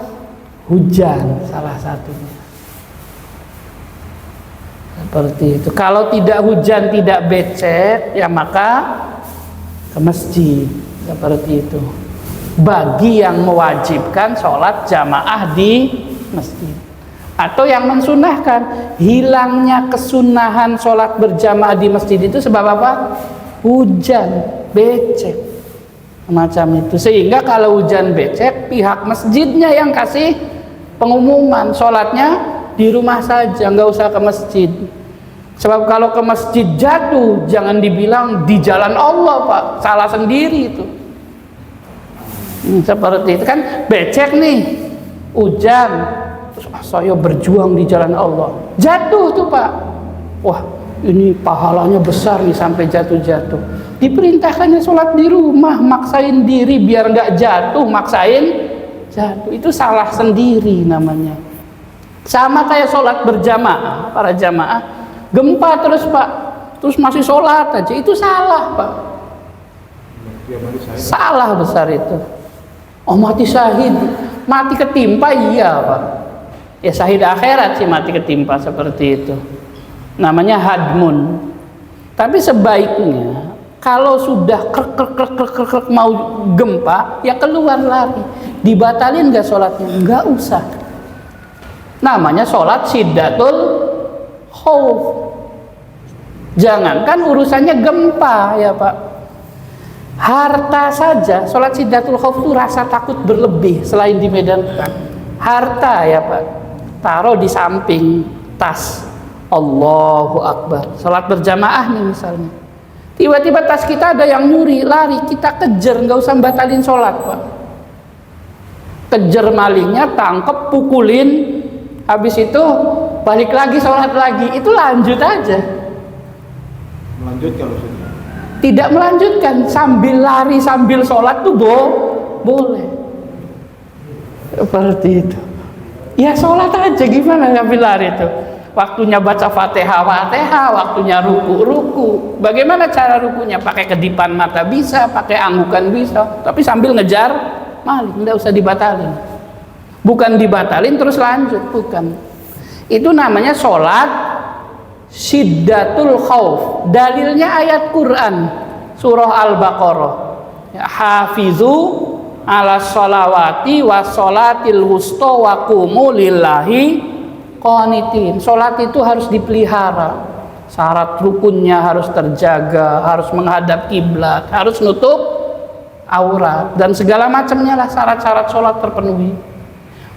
S1: Hujan, salah satunya. Seperti itu. Kalau tidak hujan, tidak becek, ya maka ke masjid. Seperti itu. Bagi yang mewajibkan sholat jamaah di masjid. Atau yang mensunahkan, hilangnya kesunahan sholat berjamaah di masjid itu sebab apa? Hujan, becek. Macam itu. Sehingga kalau hujan becek, pihak masjidnya yang kasih pengumuman, sholatnya di rumah saja, nggak usah ke masjid. Sebab kalau ke masjid jatuh, jangan dibilang di jalan Allah Pak, salah sendiri itu. Seperti itu kan, becek nih, hujan, terus saya berjuang di jalan Allah, jatuh tuh Pak, wah ini pahalanya besar nih sampai jatuh-jatuh. Diperintahkannya sholat di rumah, maksain diri biar nggak jatuh, maksain jatuh, itu salah sendiri namanya. Sama kayak sholat berjamaah, para jamaah gempa terus Pak, terus masih sholat aja, itu salah Pak, salah besar itu. Oh mati syahid, mati ketimpa, iya Pak, ya syahid akhirat sih mati ketimpa seperti itu, namanya hadmun. Tapi sebaiknya kalau sudah krek mau gempa, ya keluar lari. Dibatalin nggak sholatnya? Nggak usah. Namanya sholat syiddatul khauf. Jangankan urusannya gempa ya Pak, harta saja, sholat syiddatul khauf itu rasa takut berlebih selain di medan perang. Harta ya Pak, taruh di samping tas, Allahu Akbar, sholat berjamaah nih misalnya, tiba-tiba tas kita ada yang nyuri, lari, kita kejar, nggak usah batalin sholat Pak. Kejar malingnya, tangkep, pukulin, habis itu balik lagi sholat lagi, itu lanjut aja.
S2: Melanjutkan maksudnya?
S1: Tidak melanjutkan, sambil lari sambil sholat tuh boleh. Seperti itu. Ya sholat aja, gimana sambil lari tuh? Waktunya baca fatihah, waktunya ruku. Bagaimana cara rukunya? Pakai kedipan mata bisa, pakai anggukan bisa, tapi sambil ngejar maling, tidak usah dibatalin. Bukan dibatalin terus lanjut, bukan. Itu namanya sholat syiddatul khauf. Dalilnya ayat Quran surah Al-Baqarah, ya, hafizu ala sholawati was sholatil wusta wa qumu lillahi qanitin. Sholat itu harus dipelihara, syarat rukunnya harus terjaga, harus menghadap kiblat, harus nutup aurat, dan segala macamnya lah syarat-syarat sholat terpenuhi.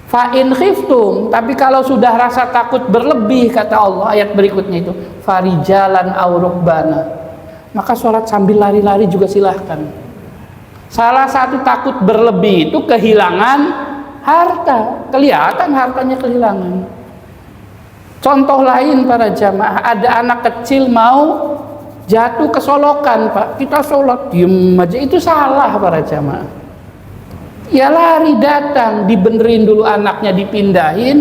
S1: Fa in khiftum, tapi kalau sudah rasa takut berlebih, kata Allah ayat berikutnya itu, farijalan aw rukbana, maka sholat sambil lari-lari juga silahkan. Salah satu takut berlebih itu kehilangan harta, kelihatan hartanya kehilangan. Contoh lain para jamaah, ada anak kecil mau jatuh kesolokan Pak, kita sholat diem aja, itu salah para jamaah. Ya lari datang, dibenerin dulu anaknya, dipindahin,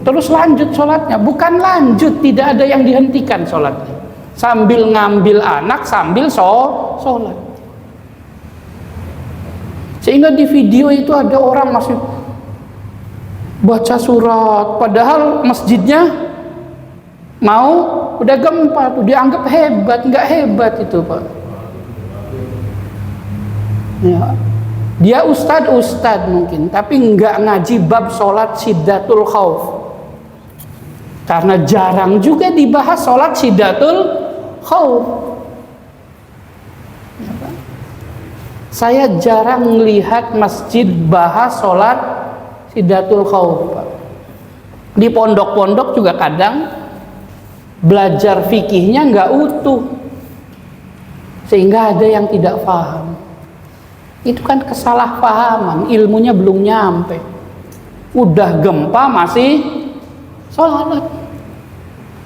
S1: terus lanjut sholatnya. Bukan lanjut, tidak ada yang dihentikan sholatnya, sambil ngambil anak sambil sholat. Sehingga di video itu ada orang masih baca surat, padahal masjidnya mau udah gempa tuh, dianggap hebat. Nggak hebat itu Pak ya. Dia ustad mungkin, tapi nggak ngaji bab sholat syiddatul khauf, karena jarang juga dibahas sholat syiddatul khauf. Saya jarang melihat masjid bahas sholat syiddatul khauf Pak. Di pondok-pondok juga kadang belajar fikihnya nggak utuh, sehingga ada yang tidak paham. Itu kan kesalahpahaman, ilmunya belum nyampe. Udah gempa masih sholat,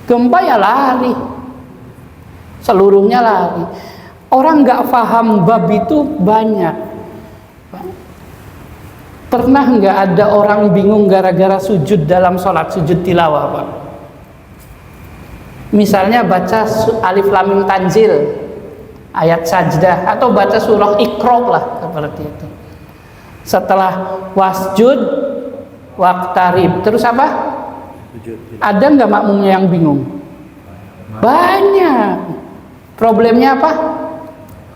S1: gempa ya lari, seluruhnya lari. Orang nggak paham bab itu banyak. Pernah nggak ada orang bingung gara-gara sujud dalam sholat, sujud tilawah Pak? Misalnya baca alif lam mim tanzil, ayat sajdah, atau baca surah Iqra lah seperti itu. Setelah wasjud waqtarib, terus apa? Ada nggak makmumnya yang bingung? Banyak. Problemnya apa?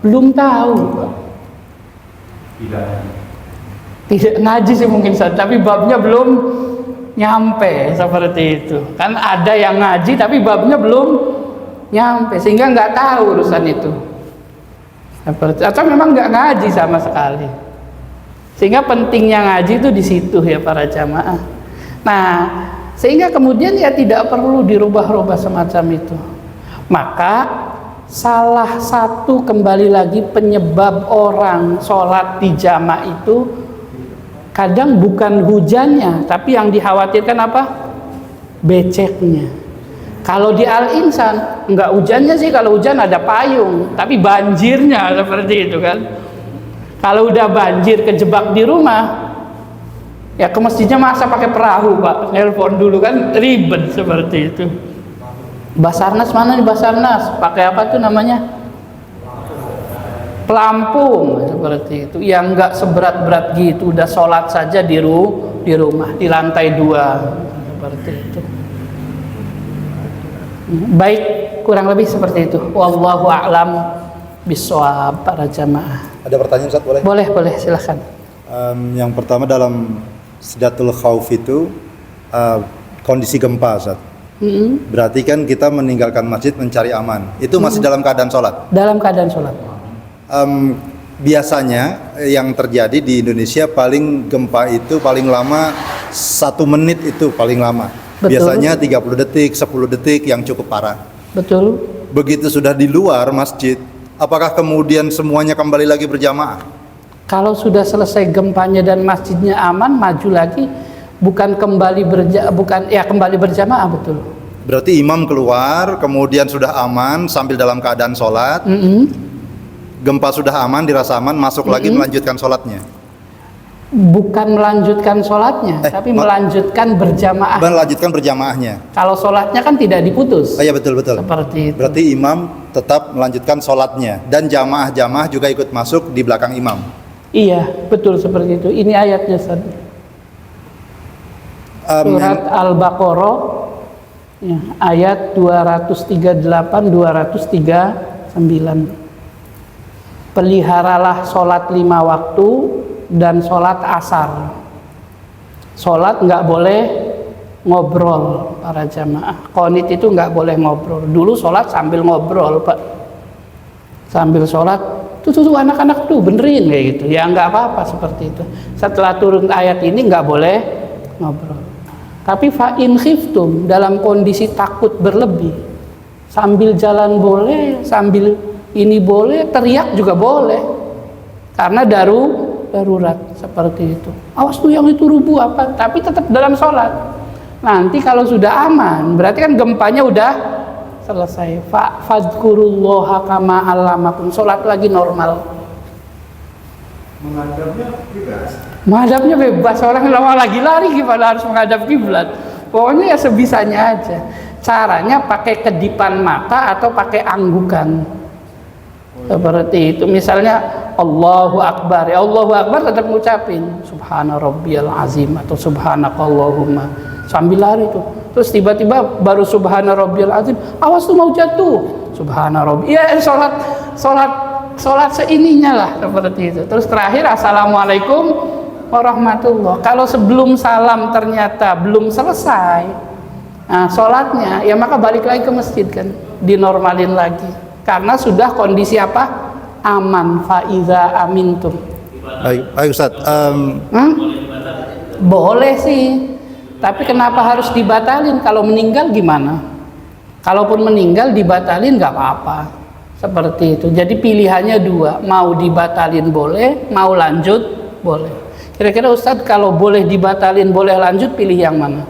S1: Belum tahu. Tidak ngaji sih mungkin, tapi babnya belum nyampe seperti itu. Kan ada yang ngaji tapi babnya belum nyampe, sehingga nggak tahu urusan itu. Atau memang nggak ngaji sama sekali. Sehingga pentingnya ngaji itu di situ ya para jamaah. Nah, sehingga kemudian ya tidak perlu dirubah-rubah semacam itu. Maka salah satu kembali lagi penyebab orang sholat di jamaah itu kadang bukan hujannya, tapi yang dikhawatirkan apa? Beceknya. Kalau di Al-Insan nggak hujannya sih, kalau hujan ada payung, tapi banjirnya seperti itu kan. Kalau udah banjir kejebak di rumah, ya ke masjidnya masa pakai perahu Pak, nelpon dulu kan, ribet seperti itu. Basarnas mana nih Basarnas? Pakai apa tuh namanya? Pelampung seperti itu. Yang nggak seberat-berat gitu, udah sholat saja di rumah, di lantai 2 seperti itu. Baik, kurang lebih seperti itu. Wallahu a'lam bishawab para jamaah.
S4: Ada pertanyaan Ustaz, boleh?
S1: Boleh, silahkan.
S4: Yang pertama dalam Sidatul Khauf itu kondisi gempa Ustaz. Berarti kan kita meninggalkan masjid mencari aman. Itu masih dalam keadaan sholat?
S1: Dalam keadaan sholat.
S4: Biasanya yang terjadi di Indonesia paling gempa itu paling lama 1 menit itu paling lama.
S1: Betul.
S4: Biasanya 30 detik, 10 detik yang cukup parah.
S1: Betul.
S4: Begitu sudah di luar masjid, apakah kemudian semuanya kembali lagi berjamaah?
S1: Kalau sudah selesai gempanya dan masjidnya aman, maju lagi, bukan kembali kembali berjamaah, betul.
S4: Berarti imam keluar, kemudian sudah aman sambil dalam keadaan sholat. Gempa sudah aman, dirasa aman, masuk lagi melanjutkan sholatnya.
S1: Bukan melanjutkan sholatnya, tapi melanjutkan berjamaah.
S4: Melanjutkan berjamaahnya.
S1: Kalau sholatnya kan tidak diputus.
S4: Iya betul.
S1: Seperti itu.
S4: Berarti imam tetap melanjutkan sholatnya dan jamaah juga ikut masuk di belakang imam.
S1: Iya, betul seperti itu. Ini ayatnya Ustaz. Surat Al-Baqarah ya, ayat 238-239. Peliharalah sholat 5 waktu dan sholat asar. Sholat nggak boleh ngobrol para jamaah. Qanit itu nggak boleh ngobrol. Dulu sholat sambil ngobrol Pak. Sambil sholat, tuh anak-anak tuh benerin kayak gitu. Ya nggak apa-apa seperti itu. Setelah turun ayat ini nggak boleh ngobrol. Tapi fa'in khiftum, dalam kondisi takut berlebih, sambil jalan boleh, sambil ini boleh, teriak juga boleh, karena darurat seperti itu. Awas tuh yang itu rubuh apa, tapi tetap dalam sholat. Nanti kalau sudah aman, berarti kan gempanya udah selesai. Fadkurullaha kama allamakum, sholat lagi normal. Menghadapnya bebas, orang lagi lari gimana harus menghadap kiblat. Pokoknya ya sebisanya aja. Caranya pakai kedipan mata atau pakai anggukan. Seperti itu. Misalnya Allahu Akbar, ya Allahu Akbar tetap ngucapin Subhana Rabbiyal Azim atau Subhanakallahumma sambil lari tuh. Terus tiba-tiba baru Subhana Rabbiyal Azim, awas tuh mau jatuh. Subhana Rabbi. Ya sholat seininya lah seperti itu. Terus terakhir Assalamualaikum warahmatullah. Kalau sebelum salam ternyata belum selesai sholatnya, ya maka balik lagi ke masjid kan, dinormalin lagi. Karena sudah kondisi apa? Aman. Faiza amintum.
S4: Baik Ustaz.
S1: Boleh sih. Tapi kenapa harus dibatalin? Kalau meninggal gimana? Kalaupun meninggal dibatalin nggak apa-apa. Seperti itu. Jadi pilihannya 2, mau dibatalin boleh, mau lanjut boleh. Kira-kira Ustadz kalau boleh dibatalin boleh lanjut, pilih yang mana?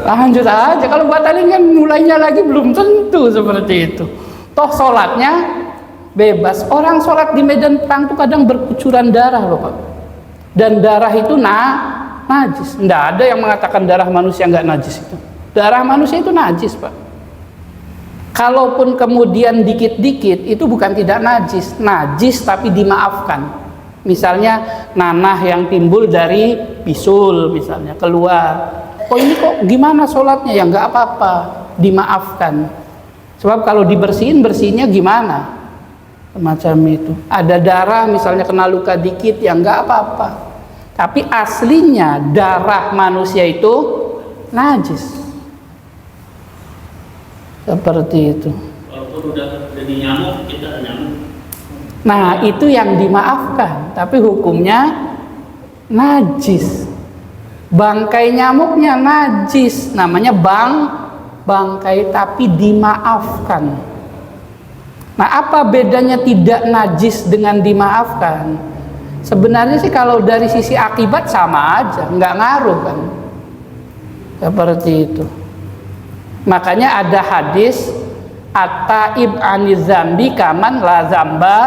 S1: Lanjut aja. Kalau batalin kan mulainya lagi belum tentu seperti itu. Toh sholatnya bebas. Orang sholat di medan perang tuh kadang berkucuran darah loh Pak. Dan darah itu najis. Nggak ada yang mengatakan darah manusia nggak najis itu. Darah manusia itu najis Pak. Kalaupun kemudian dikit-dikit itu bukan tidak najis tapi dimaafkan. Misalnya nanah yang timbul dari bisul misalnya keluar. Oh ini kok gimana sholatnya? Ya nggak apa-apa, dimaafkan. Sebab kalau bersihnya gimana? Semacam itu. Ada darah misalnya kena luka dikit, ya nggak apa-apa. Tapi aslinya darah manusia itu najis. Seperti itu.
S5: Walaupun udah di nyamuk, kita nyamuk
S1: Nah, itu yang dimaafkan, tapi hukumnya najis. Bangkai nyamuknya najis, namanya bangkai, tapi dimaafkan. Nah, apa bedanya tidak najis dengan dimaafkan? Sebenarnya sih kalau dari sisi akibat sama aja, nggak ngaruh kan. Seperti itu. Makanya ada hadis at-taib anizambi kaman la zamba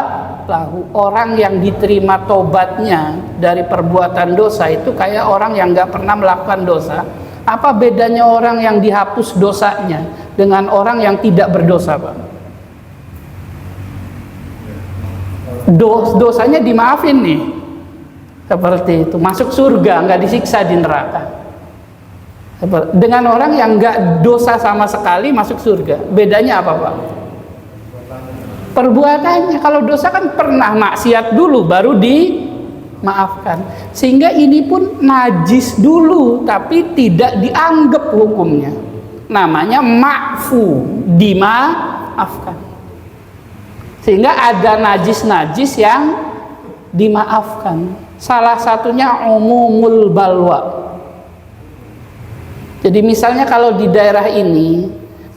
S1: lahu. Orang yang diterima tobatnya dari perbuatan dosa itu kayak orang yang nggak pernah melakukan dosa. Apa bedanya orang yang dihapus dosanya dengan orang yang tidak berdosa, Pak? Dosanya dimaafin nih, seperti itu, masuk surga, nggak disiksa di neraka. Dengan orang yang nggak dosa sama sekali masuk surga, bedanya apa, Pak? Perbuatannya. Kalau dosa kan pernah maksiat dulu baru dimaafkan, sehingga ini pun najis dulu tapi tidak dianggap hukumnya, namanya ma'fu, dimaafkan. Sehingga ada najis-najis yang dimaafkan. Salah satunya umumul balwa. Jadi misalnya kalau di daerah ini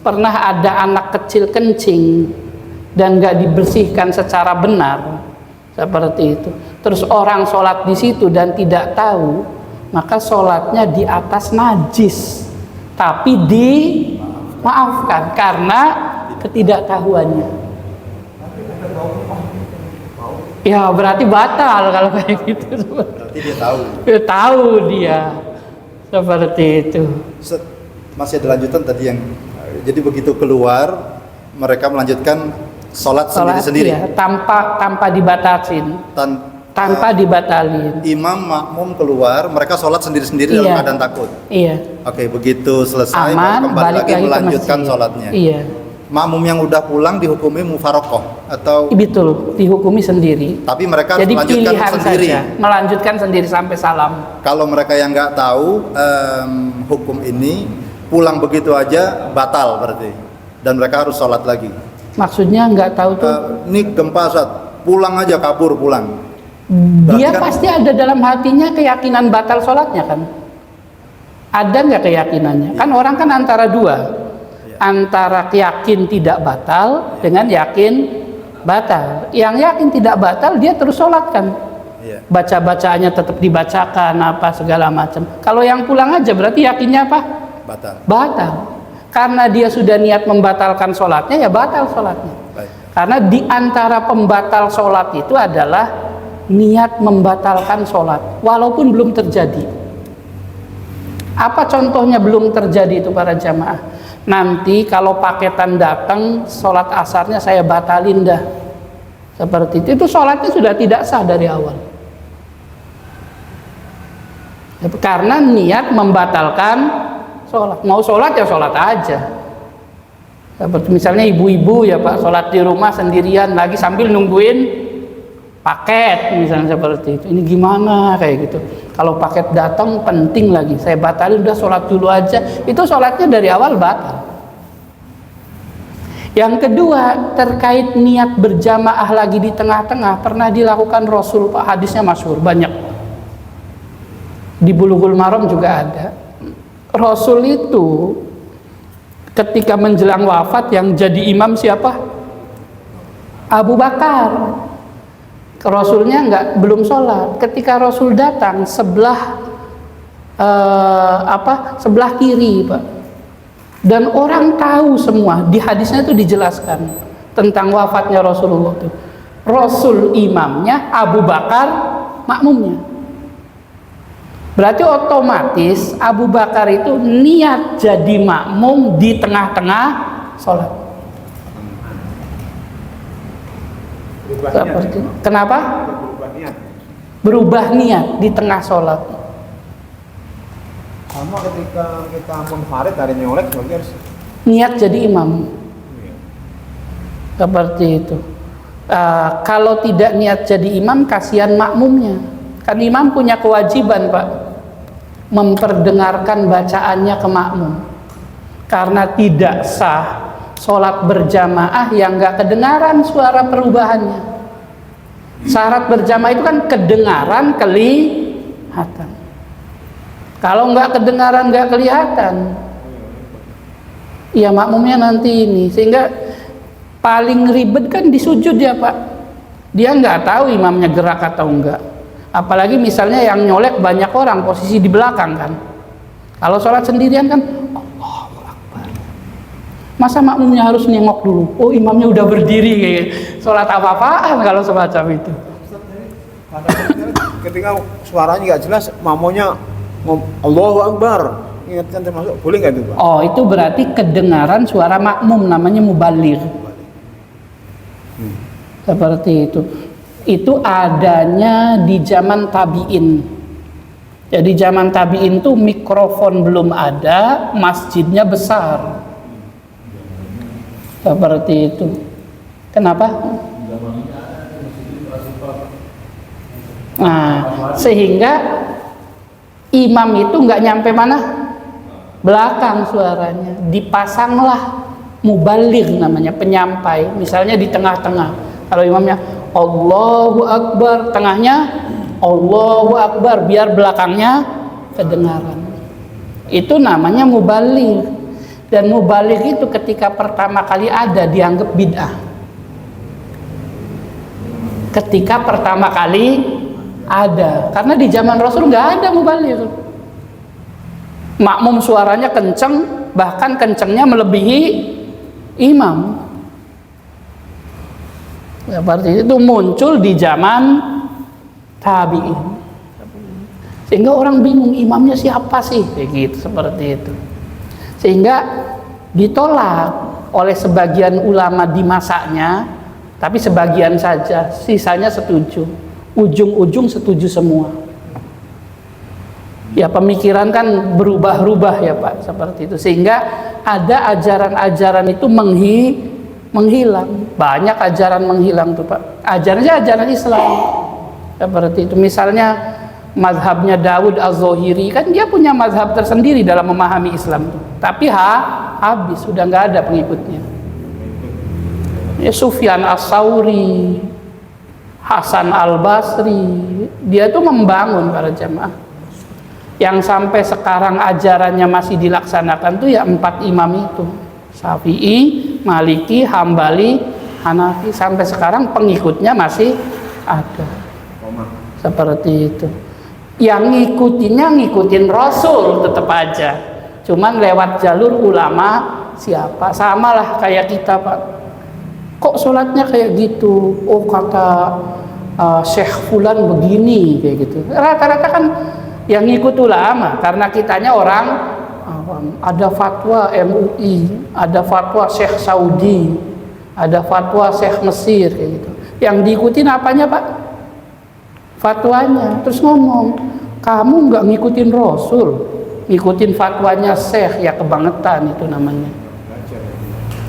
S1: pernah ada anak kecil kencing dan nggak dibersihkan secara benar, seperti itu, terus orang sholat di situ dan tidak tahu, maka sholatnya di atas najis, tapi dimaafkan karena ketidaktahuannya. Ya berarti batal kalau kayak gitu.
S4: Berarti dia tahu.
S1: Dia tahu dia, seperti itu.
S4: Masih ada lanjutan tadi yang jadi begitu keluar mereka melanjutkan sholat sendiri-sendiri,
S1: iya, tanpa dibatasin, tanpa dibatalin.
S4: Imam makmum keluar, mereka sholat sendiri-sendiri dalam keadaan takut.
S1: Iya.
S4: Oke, begitu selesai
S1: Aman,
S4: kembali lagi melanjutkan
S1: ke
S4: sholatnya.
S1: Iya.
S4: Makmum yang udah pulang dihukumi mufarokoh atau
S1: betul, dihukumi sendiri.
S4: tapi mereka
S1: Jadi
S4: melanjutkan
S1: pilihan
S4: sendiri.
S1: saja, melanjutkan sendiri sampai salam.
S4: Kalau mereka yang nggak tahu hukum ini, pulang begitu aja batal berarti, dan mereka harus sholat lagi.
S1: Maksudnya nggak tahu tuh?
S4: Ini gempa Ustaz, pulang aja, kabur pulang.
S1: Dia
S4: kan,
S1: pasti ada dalam hatinya keyakinan batal sholatnya kan? Ada nggak keyakinannya? Kan orang kan antara dua, antara yakin tidak batal dengan yakin batal. Yang yakin tidak batal dia terus sholat kan? Baca-bacaannya tetap dibacakan apa segala macam. Kalau yang pulang aja berarti yakinnya apa? Batal. Karena dia sudah niat membatalkan sholatnya, ya batal sholatnya.
S4: Baik.
S1: Karena di antara pembatal sholat itu adalah niat membatalkan sholat, walaupun belum terjadi. Apa contohnya belum terjadi itu para jamaah? Nanti kalau paketan datang, sholat asarnya saya batalin dah. Seperti itu sholatnya sudah tidak sah dari awal. Karena niat membatalkan sholat. Mau sholat ya sholat aja. Seperti misalnya ibu-ibu ya Pak, sholat di rumah sendirian lagi sambil nungguin paket misalnya, seperti itu. Ini gimana kayak gitu. Kalau paket datang penting lagi, saya batalin, udah sholat dulu aja. Itu sholatnya dari awal batal. Yang kedua, terkait niat berjamaah lagi di tengah-tengah, pernah dilakukan Rasul Pak, hadisnya masyhur banyak. Di Bulughul Maram juga ada. Rasul itu ketika menjelang wafat yang jadi imam siapa? Abu Bakar. Rasulnya belum sholat. Ketika Rasul datang sebelah sebelah kiri Pak. Dan orang tahu semua, di hadisnya itu dijelaskan tentang wafatnya Rasulullah itu. Rasul imamnya, Abu Bakar makmumnya. Berarti otomatis Abu Bakar itu niat jadi makmum di tengah-tengah sholat. Kenapa? Berubah niat di tengah sholat.
S5: Sama ketika kita munfarid dari nyolek berarti harus
S1: niat jadi imam. Seperti itu. Kalau tidak niat jadi imam, kasihan makmumnya. Kan imam punya kewajiban Pak, memperdengarkan bacaannya ke makmum. Karena tidak sah sholat berjamaah yang nggak kedengaran suara perubahannya. Syarat berjamaah itu kan kedengaran, kelihatan. Kalau nggak kedengaran, nggak kelihatan, ya makmumnya nanti ini. Sehingga paling ribet kan di sujud ya Pak. Dia nggak tahu imamnya gerak atau enggak. Apalagi misalnya yang nyolek banyak orang, posisi di belakang kan. Kalau sholat sendirian kan Allahu Akbar. Masa makmumnya harus nengok dulu? Oh imamnya udah berdiri kayak gitu. Sholat apa-apaan kalau semacam itu.
S5: Ketika suaranya nggak jelas, mamonya Allahu Akbar, ingatkan termasuk, boleh nggak itu Pak?
S1: Oh itu berarti kedengaran suara makmum, namanya mubaligh. Seperti itu. Itu adanya di zaman tabi'in. Jadi zaman tabi'in tuh mikrofon belum ada, masjidnya besar. Seperti itu. Kenapa? Nah, sehingga imam itu nggak nyampe mana? Belakang suaranya. Dipasanglah mubaligh namanya, penyampai. Misalnya di tengah-tengah. Kalau imamnya Allahu Akbar, tengahnya Allahu Akbar, biar belakangnya kedengaran. Itu namanya mubaligh. Dan mubaligh itu ketika pertama kali ada dianggap bid'ah. Ketika pertama kali ada, karena di zaman Rasul nggak ada mubaligh. Makmum suaranya kenceng, bahkan kencengnya melebihi imam. Seperti itu muncul di zaman tabi'in. Sehingga orang bingung imamnya siapa sih, kayak gitu, seperti itu. Sehingga ditolak oleh sebagian ulama di masanya, tapi sebagian saja, sisanya setuju. Ujung-ujung setuju semua. Ya pemikiran kan berubah-ubah ya Pak, seperti itu. Sehingga ada ajaran-ajaran itu menghilang. Banyak ajaran menghilang tuh Pak. Ajarannya ajaran Islam. Seperti itu. Misalnya mazhabnya Daud Az-Zohiri, kan dia punya mazhab tersendiri dalam memahami Islam. Tapi habis, sudah nggak ada pengikutnya. Ya Sufyan As-Sauri, Hasan Al-Basri, dia tuh membangun para jamaah. Yang sampai sekarang ajarannya masih dilaksanakan tuh ya 4 imam itu. Syafi'i, Maliki, Hambali, Hanafi, sampai sekarang pengikutnya masih ada. Seperti itu. Yang ngikutin Rasul tetap aja. Cuman lewat jalur ulama siapa? Samalah kayak kita Pak. Kok sholatnya kayak gitu? Oh kata Syekh Fulan begini kayak gitu. Rata-rata kan yang ngikut ulama, karena kitanya orang awam. Ada fatwa MUI, ada fatwa Syekh Saudi, ada fatwa Syekh Mesir kayak gitu. Yang diikutin apanya Pak? Fatwanya. Terus ngomong, kamu nggak ngikutin Rasul, ngikutin fatwanya Syekh, ya kebangetan itu namanya.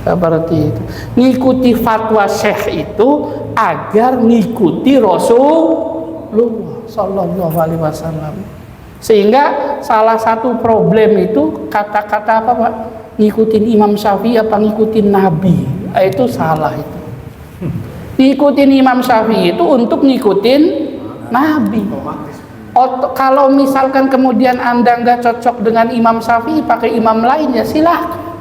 S1: Seperti itu. Ngikuti fatwa Syekh itu agar ngikuti Rasulullah Sallallahu Alaihi Wasallam. Sehingga salah satu problem itu kata-kata apa Pak? Ngikutin Imam Syafi'i apa ngikutin Nabi? Itu salah itu. Ngikutin Imam Syafi'i itu untuk ngikutin Nabi. Kalau misalkan kemudian Anda nggak cocok dengan Imam Syafi'i, pakai imam lain ya silahkan.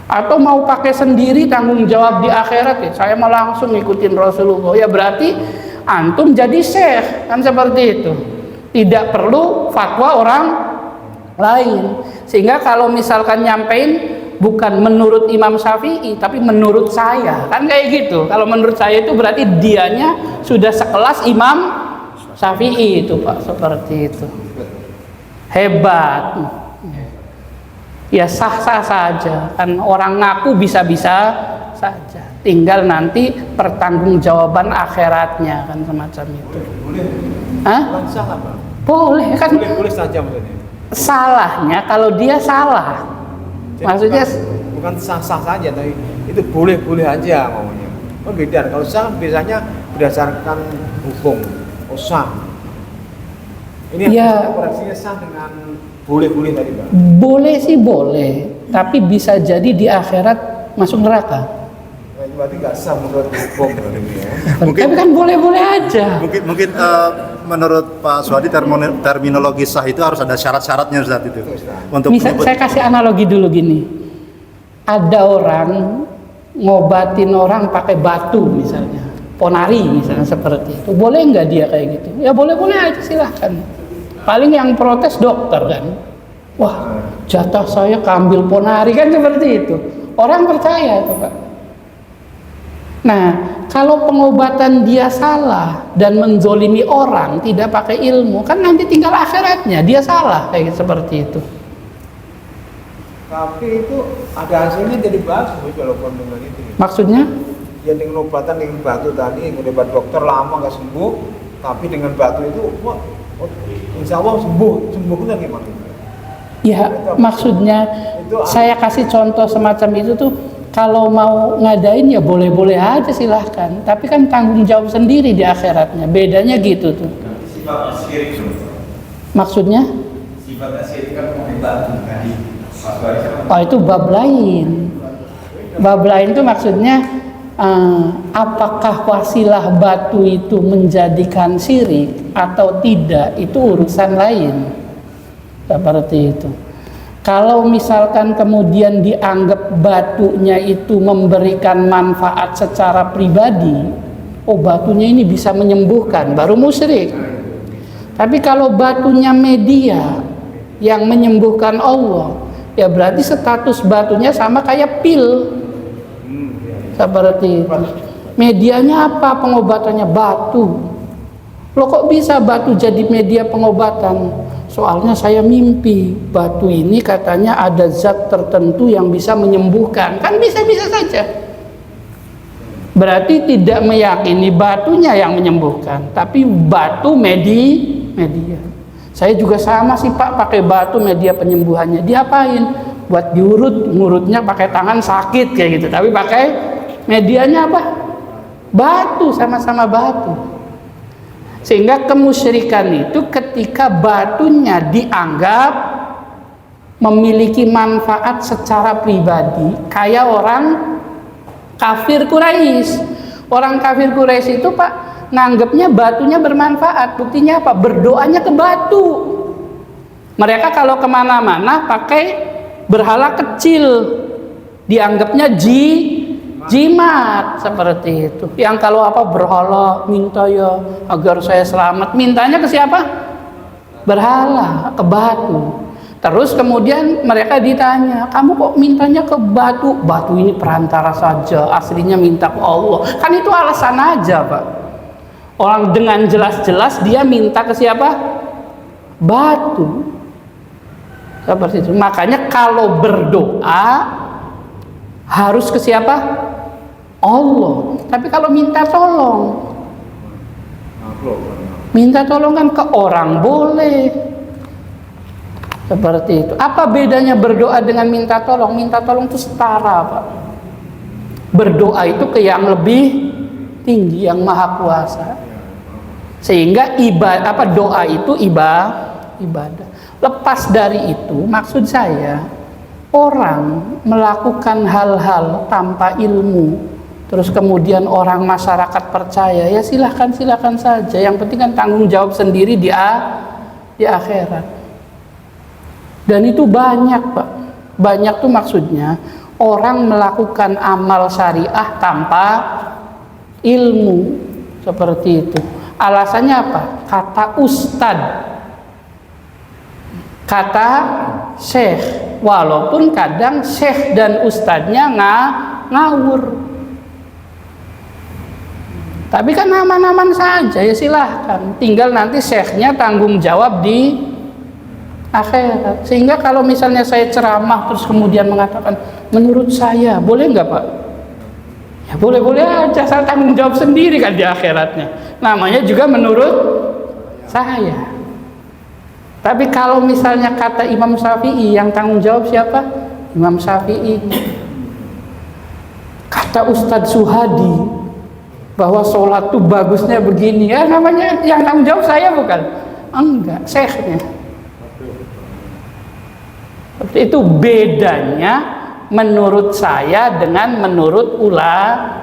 S1: Atau mau pakai sendiri, tanggung jawab di akhirat ya, saya mau langsung ngikutin Rasulullah, ya berarti antum jadi syekh, kan seperti itu. Tidak perlu fatwa orang lain. Sehingga kalau misalkan nyampein bukan menurut Imam Syafi'i, tapi menurut saya, kan kayak gitu. Kalau menurut saya itu berarti dianya sudah sekelas Imam Syafi'i itu Pak, seperti itu. Hebat. Ya sah-sah saja, kan orang ngaku bisa-bisa saja, tinggal nanti pertanggungjawaban akhiratnya kan semacam itu. Hah?
S5: Salah Pak.
S1: Boleh kan?
S5: Boleh saja maksudnya.
S1: Salahnya kalau dia salah.
S5: Jadi
S1: Maksudnya
S5: bukan sah-sah saja, tapi itu boleh-boleh aja ngomongnya. Oh beda, kalau sah biasanya berdasarkan hukum. Oh sah. Ini
S1: ya,
S5: koreksinya sah dengan boleh-boleh tadi Pak.
S1: boleh sih boleh, tapi bisa jadi di akhirat masuk neraka.
S5: berarti nggak sah menurut hukum ini ya.
S4: Mungkin-
S1: Tapi kan boleh-boleh aja.
S4: Mungkin menurut Pak Suhadi terminologi sah itu harus ada syarat-syaratnya Ustaz itu. Untuk
S1: Misal
S4: menyebut
S1: saya kasih analogi dulu gini. Ada orang ngobatin orang pakai batu misalnya, ponari misalnya seperti itu. Boleh nggak dia kayak gitu? Ya boleh-boleh aja silahkan. Paling yang protes dokter kan. Wah, jatah saya keambil ponari kan seperti itu. Orang percaya tuh Pak. Nah, kalau pengobatan dia salah dan menzolimi orang tidak pakai ilmu, kan nanti tinggal akhiratnya dia salah kayak seperti itu.
S5: Tapi itu ada hasilnya jadi bagus kalau dengan itu.
S1: Maksudnya?
S5: Ya dengan obatan dengan batu tadi, dengan obat dokter lama nggak sembuh, tapi dengan batu itu, wah, insya Allah sembuh benar gimana?
S1: Ya, maksudnya saya kasih contoh semacam itu tuh, kalau mau ngadain ya boleh-boleh aja silahkan. Tapi kan tanggung jawab sendiri di akhiratnya. Bedanya gitu tuh.
S2: Sifatnya syirik dong.
S1: Maksudnya?
S2: Sifatnya syirik kan mau batu tadi. Mas Wari sama.
S1: Oh itu bab lain. Bab lain itu maksudnya apakah wasilah batu itu menjadikan syirik atau tidak, itu urusan lain. Seperti itu. Kalau misalkan kemudian dianggap batunya itu memberikan manfaat secara pribadi, oh batunya ini bisa menyembuhkan, baru musyrik. Tapi kalau batunya media yang menyembuhkan Allah, ya berarti status batunya sama kayak pil. Seperti itu. Medianya apa pengobatannya? Batu. Loh kok bisa batu jadi media pengobatan? Soalnya saya mimpi batu ini katanya ada zat tertentu yang bisa menyembuhkan. Kan bisa-bisa saja. Berarti tidak meyakini batunya yang menyembuhkan, tapi batu media. Saya juga sama sih Pak, pakai batu media penyembuhannya. Diapain? Buat diurut, ngurutnya pakai tangan sakit kayak gitu. Tapi pakai medianya apa? Batu, sama-sama batu. Sehingga kemusyrikan itu ketika batunya dianggap memiliki manfaat secara pribadi, kayak orang kafir Quraisy. Orang kafir Quraisy itu Pak nganggapnya batunya bermanfaat. Buktinya apa? Berdoanya ke batu. Mereka kalau kemana-mana pakai berhala kecil, dianggapnya jimat seperti itu. Yang kalau apa berhala minta ya agar saya selamat, mintanya ke siapa? Berhala, ke batu. Terus kemudian mereka ditanya, kamu kok mintanya ke batu? Batu ini perantara saja, aslinya minta ke Allah. Kan itu alasan aja Pak. Orang dengan jelas-jelas dia minta ke siapa? Batu. Seperti itu. Makanya kalau berdoa harus ke siapa? Allah. Tapi kalau minta tolong, kan ke orang boleh. Seperti itu. Apa bedanya berdoa dengan minta tolong? Minta tolong itu setara Pak. Berdoa itu ke yang lebih tinggi, yang maha kuasa. Sehingga doa itu ibadah. Lepas dari itu, maksud saya orang melakukan hal-hal tanpa ilmu, terus kemudian orang masyarakat percaya, ya silahkan saja. Yang penting kan tanggung jawab sendiri di akhirat. Dan itu banyak Pak. Banyak tuh maksudnya orang melakukan amal syariah tanpa ilmu seperti itu. Alasannya apa? Kata ustadz, kata syekh. Walaupun kadang syekh dan ustadznya ngawur. Tapi kan aman-aman saja, ya silahkan. Tinggal nanti syekhnya tanggung jawab di akhirat. Sehingga kalau misalnya saya ceramah terus kemudian mengatakan, menurut saya, boleh nggak Pak? Ya boleh-boleh aja, saya tanggung jawab sendiri kan di akhiratnya. Namanya juga menurut saya. Tapi kalau misalnya kata Imam Syafi'i, yang tanggung jawab siapa? Imam Syafi'i. Kata Ustadz Suhadi, bahwa sholat tuh bagusnya begini, ya namanya yang tanggung jawab saya bukan? Enggak, syekhnya. Itu bedanya menurut saya dengan menurut ulama.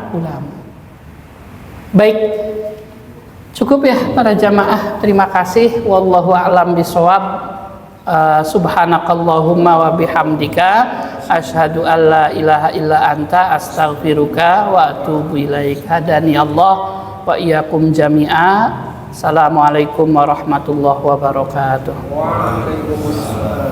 S1: Baik, cukup ya para jamaah. Terima kasih. Wallahu a'lam bishawab. Subhanakallahumma wa bihamdika asyhadu an la ilaha illa anta astaghfiruka wa atubu ilaik. Hadani Allah wa iyyakum jami'a. Assalamualaikum warahmatullahi wabarakatuh.
S5: Waalaikumsalam.